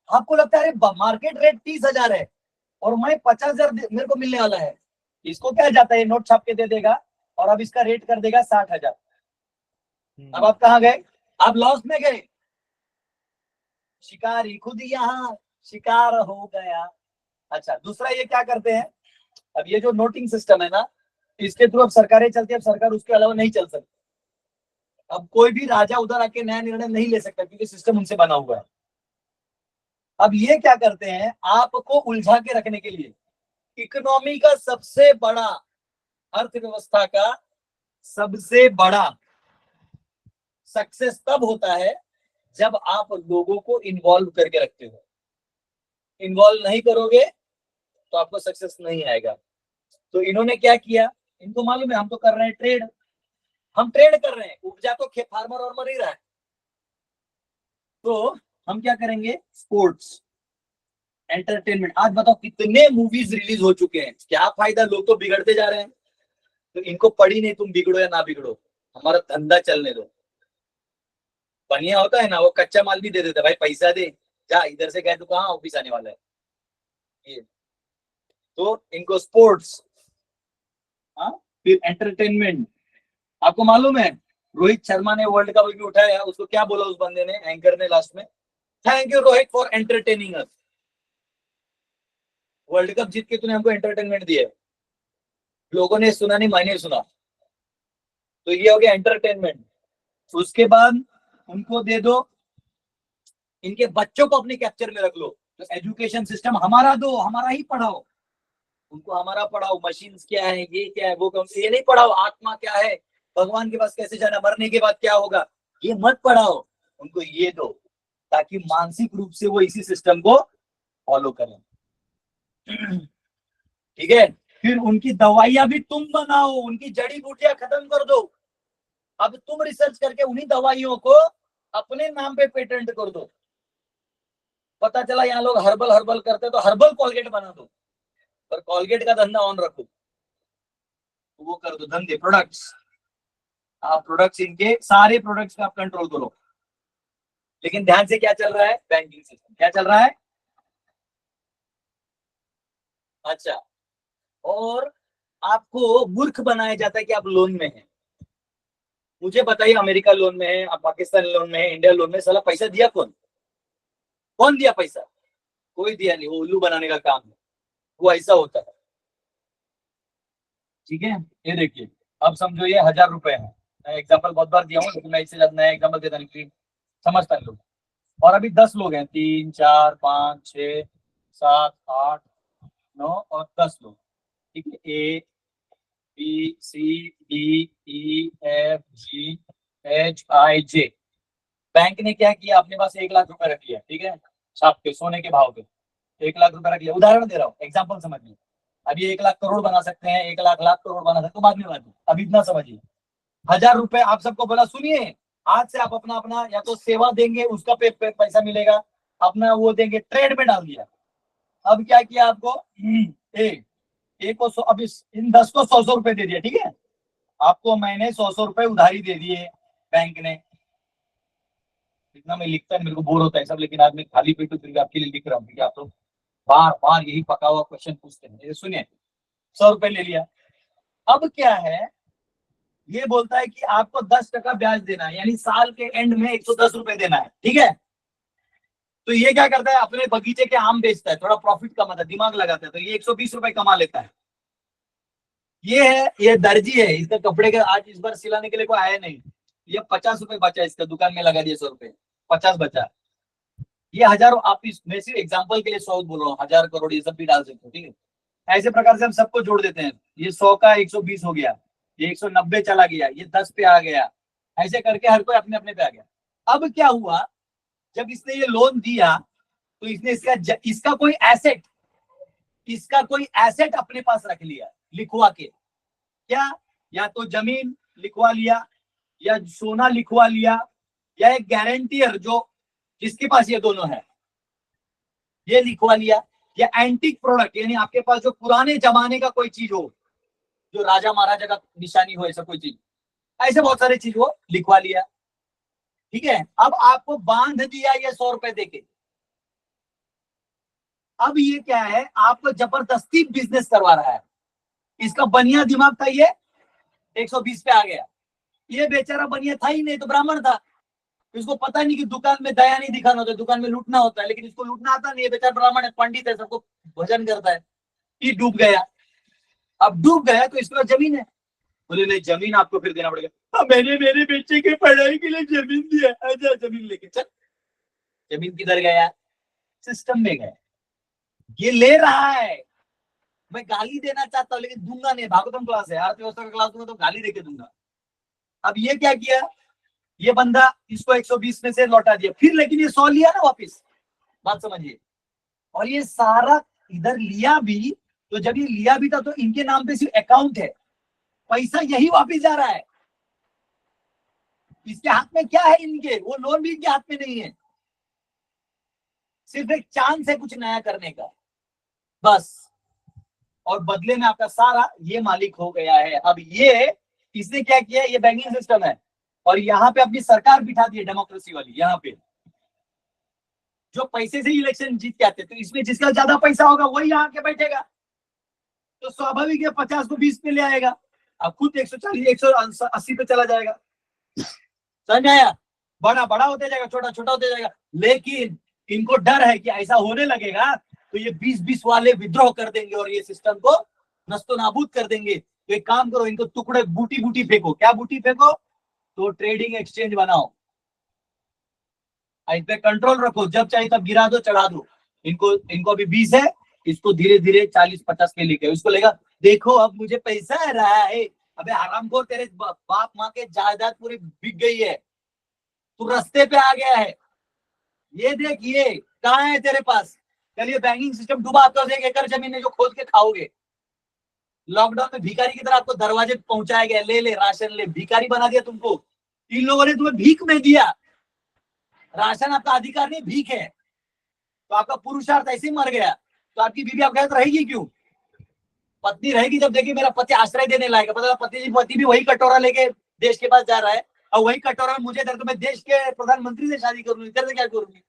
आपको लगता है अरे मार्केट रेट 30,000 है और मैं 50,000 मेरे को मिलने वाला है। इसको क्या जाता है, नोट छाप के दे देगा और अब इसका रेट कर देगा 60,000। अब आप कहाँ गए, आप लॉस में गए। शिकारी खुद यहाँ शिकार हो गया। अच्छा, दूसरा ये क्या करते हैं, अब ये जो नोटिंग सिस्टम है ना, इसके थ्रू अब सरकारें चलती है। अब सरकार उसके अलावा नहीं चल सकती। अब कोई भी राजा उधर आके नया निर्णय नहीं ले सकता, क्योंकि सिस्टम उनसे बना हुआ है। अब ये क्या करते हैं, आपको उलझा के रखने के लिए, इकोनॉमी का सबसे बड़ा, अर्थव्यवस्था का सबसे बड़ा सक्सेस तब होता है जब आप लोगों को इन्वॉल्व करके रखते हो। इन्वॉल्व नहीं करोगे तो आपको सक्सेस नहीं आएगा। तो इन्होंने क्या किया, इनको मालूम है हम तो कर रहे हैं ट्रेड, हम ट्रेड कर रहे हैं, उपजा तो फार्मर और मर ही रहा है। तो हम क्या करेंगे, स्पोर्ट्स, एंटरटेनमेंट। आज बताओ कितने मूवीज रिलीज हो चुके हैं, क्या फायदा, लोग तो बिगड़ते जा रहे हैं। तो इनको पड़ी नहीं, तुम बिगड़ो या ना बिगड़ो, हमारा धंधा चलने दो। बढ़िया होता है ना, वो कच्चा माल भी दे देता, भाई पैसा दे, जा इधर से गए तो कहाँ ऑफिस आने वाला है ये। तो इनको स्पोर्ट्स, हाँ, फिर एंटरटेनमेंट। आपको मालूम है रोहित शर्मा ने वर्ल्ड कप भी उठाया, उसको क्या बोला उस बंदे ने, एंकर ने लास्ट में, thank you Rohit for entertaining us. World cup जीत के तूने हमको एंटरटेनमेंट दिया। लोगों ने सुना नहीं, मैंने सुना। तो ये हो गया एंटरटेनमेंट। उसके बाद उनको दे दो, इनके बच्चों को अपने कैप्चर में रख लो। तो एजुकेशन सिस्टम हमारा दो, हमारा ही पढ़ाओ उनको, हमारा पढ़ाओ, मशीन्स क्या है, ये क्या है, वो कौन से, ये नहीं पढ़ाओ, आत्मा क्या है, भगवान के पास कैसे जाना, मरने के बाद क्या होगा, ये मत पढ़ाओ उनको, ये दो, ताकि मानसिक रूप से वो इसी सिस्टम को फॉलो करें। ठीक है। फिर उनकी दवाइयां भी तुम बनाओ, उनकी जड़ी बूटियां खत्म कर दो। अब तुम रिसर्च करके उन्हीं दवाइयों को अपने नाम पे पेटेंट कर दो। पता चला यहाँ लोग हर्बल हर्बल करते, तो हर्बल कोलगेट बना दो, पर कोलगेट का धंधा ऑन रखो, तो वो कर दो धंधे, प्रोडक्ट्स। आप प्रोडक्ट्स, इनके सारे प्रोडक्ट्स का आप कंट्रोल करो। लेकिन ध्यान से क्या चल रहा है, बैंकिंग सिस्टम क्या चल रहा है। अच्छा, और आपको मूर्ख बनाया जाता है कि आप लोन में हैं। मुझे बताइए, अमेरिका लोन में है, आप पाकिस्तान लोन में है, इंडिया लोन में, साला पैसा दिया कौन, कौन दिया पैसा, कोई दिया नहीं, वो उल्लू बनाने का काम है, वो ऐसा होता है। ठीक है, ये देखिए, अब समझो ये 1,000 रुपए है, मैं एग्जाम्पल बहुत बार दिया हूँ, लेकिन मैं इससे ज्यादा नया एग्जाम्पल देता नहीं, समझता लोग। और अभी 10 लोग हैं, 3, 4, 5, 6, 7, 8, 9 और 10 लोग। ठीक है, 1 B C D E F G H I J. Bank ने क्या किया, अपने पास 1 लाख रुपए रख लिया, ठीक है, छाप के सोने के भाव पे 1 लाख रुपए रख लिया। उदाहरण दे रहा हूँ, एग्जाम्पल समझिए। अभी 1 लाख करोड़ बना सकते हैं, 1 लाख लाख करोड़ बना सकते हैं, बाद में बात है, अभी इतना समझिए। 1000 रुपए आप सबको बोला, सुनिए आज से आप अपना अपना या तो सेवा देंगे, उसका पैसा मिलेगा, अपना वो देंगे, ट्रेड में डाल दिया। अब क्या किया आपको, एक को अब इन 10 को 100 रुपए दे दिया, ठीक है, आपको मैंने 100 रुपए उधारी दे दिए बैंक ने। इतना मैं लिखता है, मेरे को बोर होता है सब, लेकिन आज मैं खाली पेट फिर भी आपके लिए लिख रहा हूँ, क्योंकि आप तो बार बार यही पका हुआ क्वेश्चन पूछते हैं। सुनिए, 100 रुपए ले लिया। अब क्या है, ये बोलता है कि आपको 10% ब्याज देना है, यानी साल के एंड में 110 रुपए देना है, ठीक है। तो ये क्या करता है, अपने बगीचे के आम बेचता है, थोड़ा प्रॉफिट कमाता है, दिमाग लगाता है, तो ये 120 रुपए कमा लेता है। ये है, ये दर्जी है, इसका कपड़े का आज इस बार सिलाने के लिए कोई आया नहीं, ये 50 रुपए बचा, इसका दुकान में लगा दिया 100 रुपए, 50 बचा। ये हजारों, आप मैं सिर्फ एग्जाम्पल के लिए 100 बोल रहा हूँ, 1000 करोड़ ये सब भी डाल सकते हो, ठीक है। ऐसे प्रकार से हम सबको जोड़ देते हैं, ये 100 का 120 हो गया, ये 190 चला गया, ये 10 पे आ गया, ऐसे करके हर कोई अपने अपने पे आ गया। अब क्या हुआ, जब इसने ये लोन दिया तो इसने इसका कोई एसेट अपने पास रख लिया, लिखवा के। क्या, या तो जमीन लिखवा लिया, या सोना लिखवा लिया, या एक गारंटियर जो जिसके पास ये दोनों है ये लिखवा लिया, या एंटीक प्रोडक्ट, यानी आपके पास जो पुराने जमाने का कोई चीज हो, जो राजा महाराजा का निशानी हो, ऐसा कोई चीज, ऐसे बहुत सारे चीज वो लिखवा लिया, ठीक है। अब आपको बांध दिया ये 100 रुपए देके। अब ये क्या है, आपको जबरदस्ती बिजनेस करवा रहा है। इसका बनिया दिमाग था, ये 120 पे आ गया। ये बेचारा बनिया था ही नहीं, तो ब्राह्मण था, इसको पता नहीं कि दुकान में दया नहीं दिखाना होता है, दुकान में लूटना होता है, लेकिन इसको लूटना आता नहीं है, बेचारा ब्राह्मण है, पंडित है, सबको भजन करता है। ये डूब गया। अब डूब गया तो इसके पास जमीन है, बोले नहीं जमीन आपको फिर देना पड़ेगा। मैंने मेरे बच्चे की पढ़ाई के लिए जमीन दिया, अच्छा जमीन लेके चल। जमीन किधर गया, सिस्टम में गया। ये ले रहा है, मैं गाली देना चाहता हूँ लेकिन दूंगा नहीं, भागवतम क्लास है, अर्थव्यवस्था का क्लास दूंगा तो गाली देके दूंगा। अब ये क्या किया, ये बंदा इसको 120 में से लौटा दिया, फिर लेकिन ये 100 लिया ना वापिस, बात समझिए। और ये सारा इधर लिया भी, तो जब ये लिया भी था तो इनके नाम पे सिर्फ अकाउंट है, पैसा यही वापिस जा रहा है। इसके हाथ में क्या है, इनके वो लोन भी इनके हाथ में नहीं है, सिर्फ एक चांस है कुछ नया करने का, बस। और बदले में आपका सारा ये मालिक हो गया है। अब ये इसने क्या किया, ये बैंकिंग सिस्टम है, और यहाँ पे अपनी सरकार बिठा दी है डेमोक्रेसी वाली। यहाँ पे जो पैसे से इलेक्शन जीत के आते, तो इसमें जिसका ज्यादा पैसा होगा वही यहाँ के बैठेगा, तो स्वाभाविक है 50 को 20 पे ले आएगा, अब खुद 140 180 पे चला जाएगा। समझ आया, बड़ा बड़ा होते जाएगा, छोटा छोटा होते जाएगा। लेकिन इनको डर है कि ऐसा होने लगेगा तो ये 20-20 वाले विद्रोह कर देंगे और ये सिस्टम को नस्तो नाबूद कर देंगे। तो एक काम करो, इनको टुकड़े बूटी बूटी फेंको। क्या बूटी फेंको, तो ट्रेडिंग एक्सचेंज बनाओ, इस पे कंट्रोल रखो, जब चाहे तब गिरा दो, चढ़ा दो। इनको अभी 20 है, इसको धीरे धीरे 40-50 पे लेके, इसको लेगा, देखो अब मुझे पैसा आ रहा है। अबे हरामखोर, तेरे बाप माँ के जायदाद पूरी बिक गई है, तू रास्ते पे आ गया है, ये देख ये कहाँ है तेरे पास। कल ये बैंकिंग सिस्टम डूबा तो 1 एकड़ जमीन है जो खोद के खाओगे। लॉकडाउन में भिखारी की तरह आपको दरवाजे पहुंचाया गया, ले ले राशन ले, भिखारी बना दिया तुमको। इन लोगों ने तुम्हें भीख में दिया, राशन आपका अधिकार नहीं, भीख है। तो आपका पुरुषार्थ ऐसे ही मर गया, तो आपकी बीवी आपके साथ रहेगी क्यों। पत्नी रहेगी जब देखिए मेरा पति आश्रय देने लायक, पता पति भी वही कटोरा लेके देश के पास जा रहा है, और वही कटोरा मुझे दर, तो मैं देश के प्रधानमंत्री से शादी करूंगी, इधर से क्या करूंगी।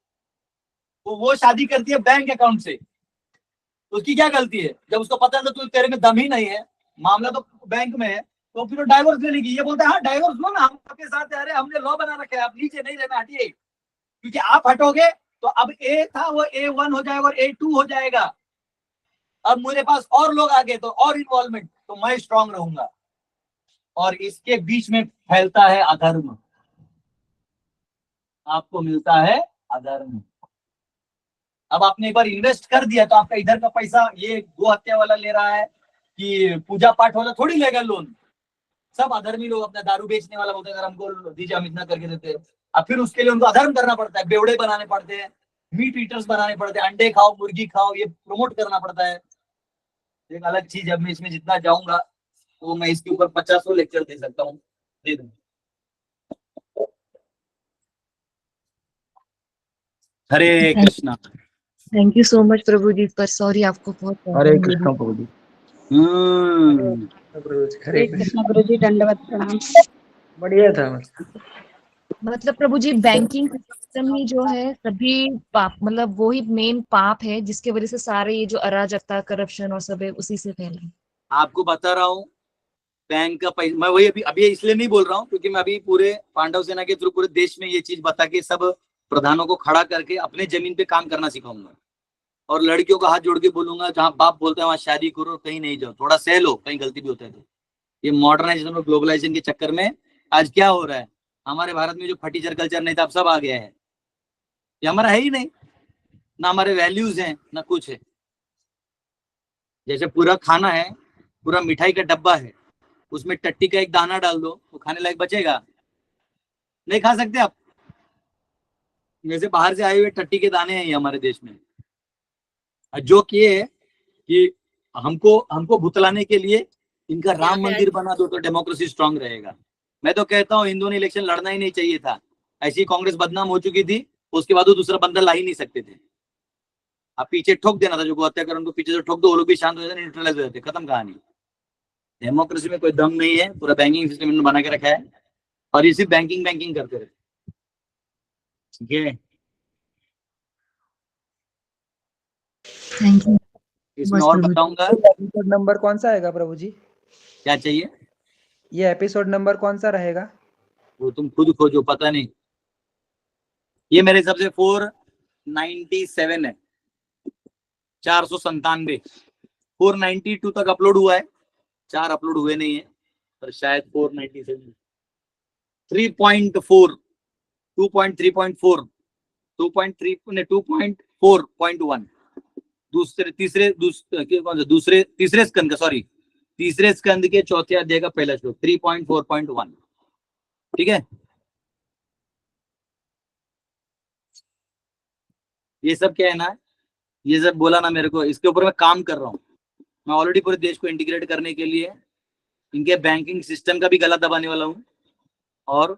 तो वो शादी करती है बैंक अकाउंट से, तो उसकी क्या गलती है। जब उसको पता है तो तेरे में दम ही नहीं है, मामला तो बैंक में है, तो फिर वो डाइवोर्स ले लेगी। ये बोलता है हाँ डाइवोर्स लो ना, हम आपके साथ है, अरे हमने लॉ बना रखा है, आप नीचे नहीं रहना, हटिए, क्योंकि आप हटोगे तो अब ए था वो A1 हो जाएगा और A2 हो जाएगा। अब मेरे पास और लोग आ गए तो और इन्वॉल्वमेंट, तो मैं स्ट्रांग रहूंगा। और इसके बीच में फैलता है अधर्म, आपको मिलता है अधर्म। अब आपने एक बार इन्वेस्ट कर दिया तो आपका इधर का पैसा ये गो हत्या वाला ले रहा है, कि पूजा पाठ वाला थोड़ी लेगा लोन। सब अधर्मी लोग, अपना दारू बेचने वाला बोलते हैं अगर हमको दीजिए हम इतना करके देते हैं। अब फिर उसके लिए उनको अधर्म करना पड़ता है, बेवड़े बनाने पड़ते हैं, मीट ईटर्स बनाने पड़ते हैं, अंडे खाओ मुर्गी खाओ, ये प्रमोट करना पड़ता है। एक अलग चीज है। अब मैं इसमें जितना जाऊंगा तो मैं इसके ऊपर 50 लेक्चर दे सकता हूँ, दे दूं। Hare Krishna. Thank you so much प्रभु जी, पर सॉरी आपको बहुत हरे कृष्णा प्रभु जी। हरे कृष्ण गुरु जी दंडवत प्रणाम। बढ़िया था। मतलब प्रभु जी बैंकिंग सिस्टम ही जो है सभी पाप, मतलब वो ही मेन पाप है जिसके वजह से सारे ये जो अराजकता करप्शन और सब है उसी से फैले। आपको बता रहा हूँ बैंक का पैसा, मैं वही अभी इसलिए नहीं बोल रहा हूँ क्योंकि मैं अभी पूरे पांडव सेना के थ्रू पूरे देश में ये चीज बता के सब प्रधानों को खड़ा करके अपने जमीन पे काम करना सिखाऊंगा। और लड़कियों का हाथ जोड़ के बोलूंगा जहाँ बाप बोलता है वहां शादी करो, कहीं नहीं जाओ, थोड़ा सह लो, कहीं गलती भी होता है तो। ये मॉडर्नाइजेशन और ग्लोबलाइजेशन के चक्कर में आज क्या हो रहा है, हमारे भारत में जो फटीचर कल्चर नहीं था अब सब आ गया है। ये हमारा है ही नहीं, ना हमारे वैल्यूज हैं ना कुछ है। जैसे पूरा खाना है, पूरा मिठाई का डब्बा है, उसमें टट्टी का एक दाना डाल दो, वो खाने लायक बचेगा? नहीं खा सकते आप। जैसे बाहर से आए हुए टट्टी के दाने हैं ये हमारे देश में, जो किए है कि हमको भुतलाने के लिए इनका राम मंदिर बना दो तो डेमोक्रेसी स्ट्रांग रहेगा। मैं तो कहता हूँ हिंदुओं ने इलेक्शन लड़ना ही नहीं चाहिए था। ऐसी कांग्रेस बदनाम हो चुकी थी, उसके बाद वो दूसरा बंदा ला ही नहीं सकते थे। आप पीछे ठोक देना था, जो हत्या कर उनको पीछे से ठोक दो, वो लोग भी शांत हो जाते, न्यूट्रलाइज हो जाते, खत्म कहानी। डेमोक्रेसी में कोई दम नहीं है, पूरा बैंकिंग सिस्टम इन्होंने बना के रखा है और ये सिर्फ बैंकिंग करते रहते। ठीक है, थैंक यू। इसमें और बताऊंगा। एपिसोड नंबर कौन सा आएगा प्रभु जी? क्या चाहिए? ये एपिसोड नंबर कौन सा रहेगा? वो तुम खुद खोजो, पता नहीं। ये मेरे हिसाब से 497 है, 497। 492 तक अपलोड हुआ है, 4 अपलोड हुए नहीं है, पर शायद 497 3.4 2.3.4 2.4.1 तीसरे स्कंद का, सॉरी तीसरे स्कंद के चौथे अध्याय का पहला श्लोक 3.4.1। ठीक है, ये सब क्या है ना, ये सब बोला ना मेरे को, इसके ऊपर मैं काम कर रहा हूँ। मैं ऑलरेडी पूरे देश को इंटीग्रेट करने के लिए इनके बैंकिंग सिस्टम का भी गला दबाने वाला हूँ और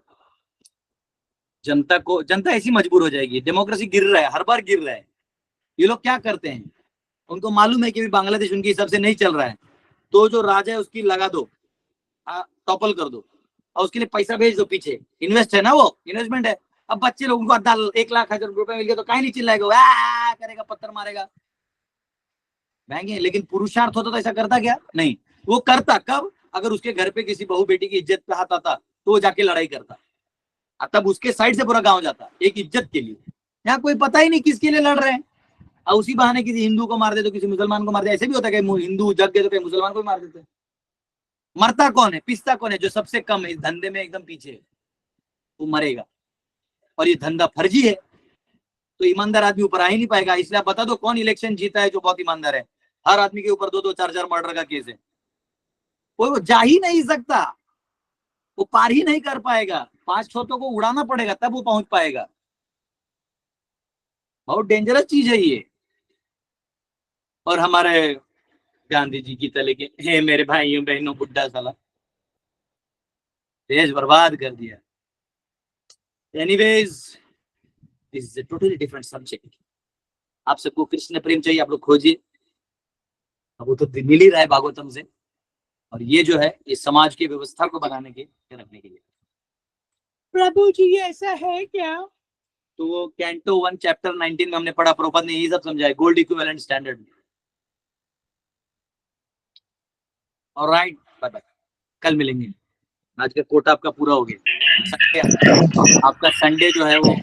जनता ऐसी मजबूर हो जाएगी। डेमोक्रेसी गिर रहा है, हर बार गिर रहा है। ये लोग क्या करते हैं, उनको मालूम है कि बांग्लादेश उनके हिसाब से नहीं चल रहा है, तो जो राजा है उसकी लगा दो, टॉपल कर दो और उसके लिए पैसा भेज दो, पीछे इन्वेस्ट है ना, वो इन्वेस्टमेंट है। अब बच्चे लोग उनको 1,00,000 रुपए मिल गया तो कहीं नहीं चिल्लाएगा, करेगा, पत्थर मारेगा, महंगे। लेकिन पुरुषार्थ होता तो ऐसा करता क्या? नहीं। वो करता कब? अगर उसके घर पे किसी बहू बेटी की इज्जत पे हाथ आता तो वो जाके लड़ाई करता, तब उसके साइड से पूरा गांव जाता एक इज्जत के लिए। यहाँ कोई पता ही नहीं किसके लिए लड़ रहे हैं, और उसी बहाने किसी हिंदू को मार दे तो किसी मुसलमान को मार दे। ऐसे भी होता है कि हिंदू जग गए तो कहीं मुसलमान को मार देते। मरता कौन है, पिसता कौन है? जो सबसे कम है इस धंधे में, एकदम पीछे, वो मरेगा। और ये धंधा फर्जी है तो ईमानदार आदमी ऊपर आ ही नहीं पाएगा। इसलिए आप बता दो कौन इलेक्शन जीता है जो बहुत ईमानदार है? हर आदमी के ऊपर 2-2 4-4 मर्डर का केस है, वो जा ही नहीं सकता, वो पार ही नहीं कर पाएगा। 5 छोटों को उड़ाना पड़ेगा तब वो पहुंच पाएगा। बहुत डेंजरस चीज है ये। और हमारे गांधी जी की तरह के हे मेरे भाइयों बहनों, बुड्ढा साला देश बर्बाद कर दिया। Anyways, this is a totally different subject. आप सबको कृष्ण प्रेम चाहिए, आप लोग खोजिए, अब वो तो मिल ही रहा है भागवतम से। और ये जो है ये समाज की व्यवस्था को बनाने के रखने के लिए। प्रभु जी ये ऐसा है क्या? तो वो कैंटो 1 चैप्टर 19 में हमने पढ़ा, प्रभुपाद ने यही सब समझाया, gold equivalent standard. Alright, bye bye, कल मिलेंगे। आज का कोटा आपका पूरा हो गया। आपका संडे जो है वो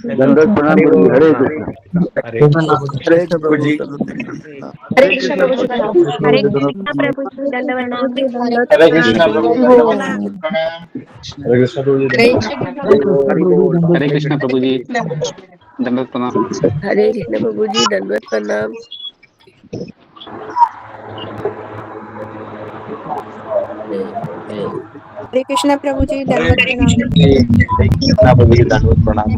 दंडवत प्रणाम प्रभु जी। हरे कृष्ण। हरे कृष्ण प्रभु जी। हरे कृष्ण प्रभु जी। हरे कृष्ण प्रभु जी। दंडवत हरे कृष्ण प्रभु जी। हरे कृष्ण प्रभु जी। हरे कृष्ण प्रभु जी। दंडवत प्रणाम। हरे कृष्ण प्रभु जी। दंडवत प्रणाम। हरे कृष्णा प्रभु जी, दंडवत प्रणाम। प्रभु जी दंडवत प्रणाम।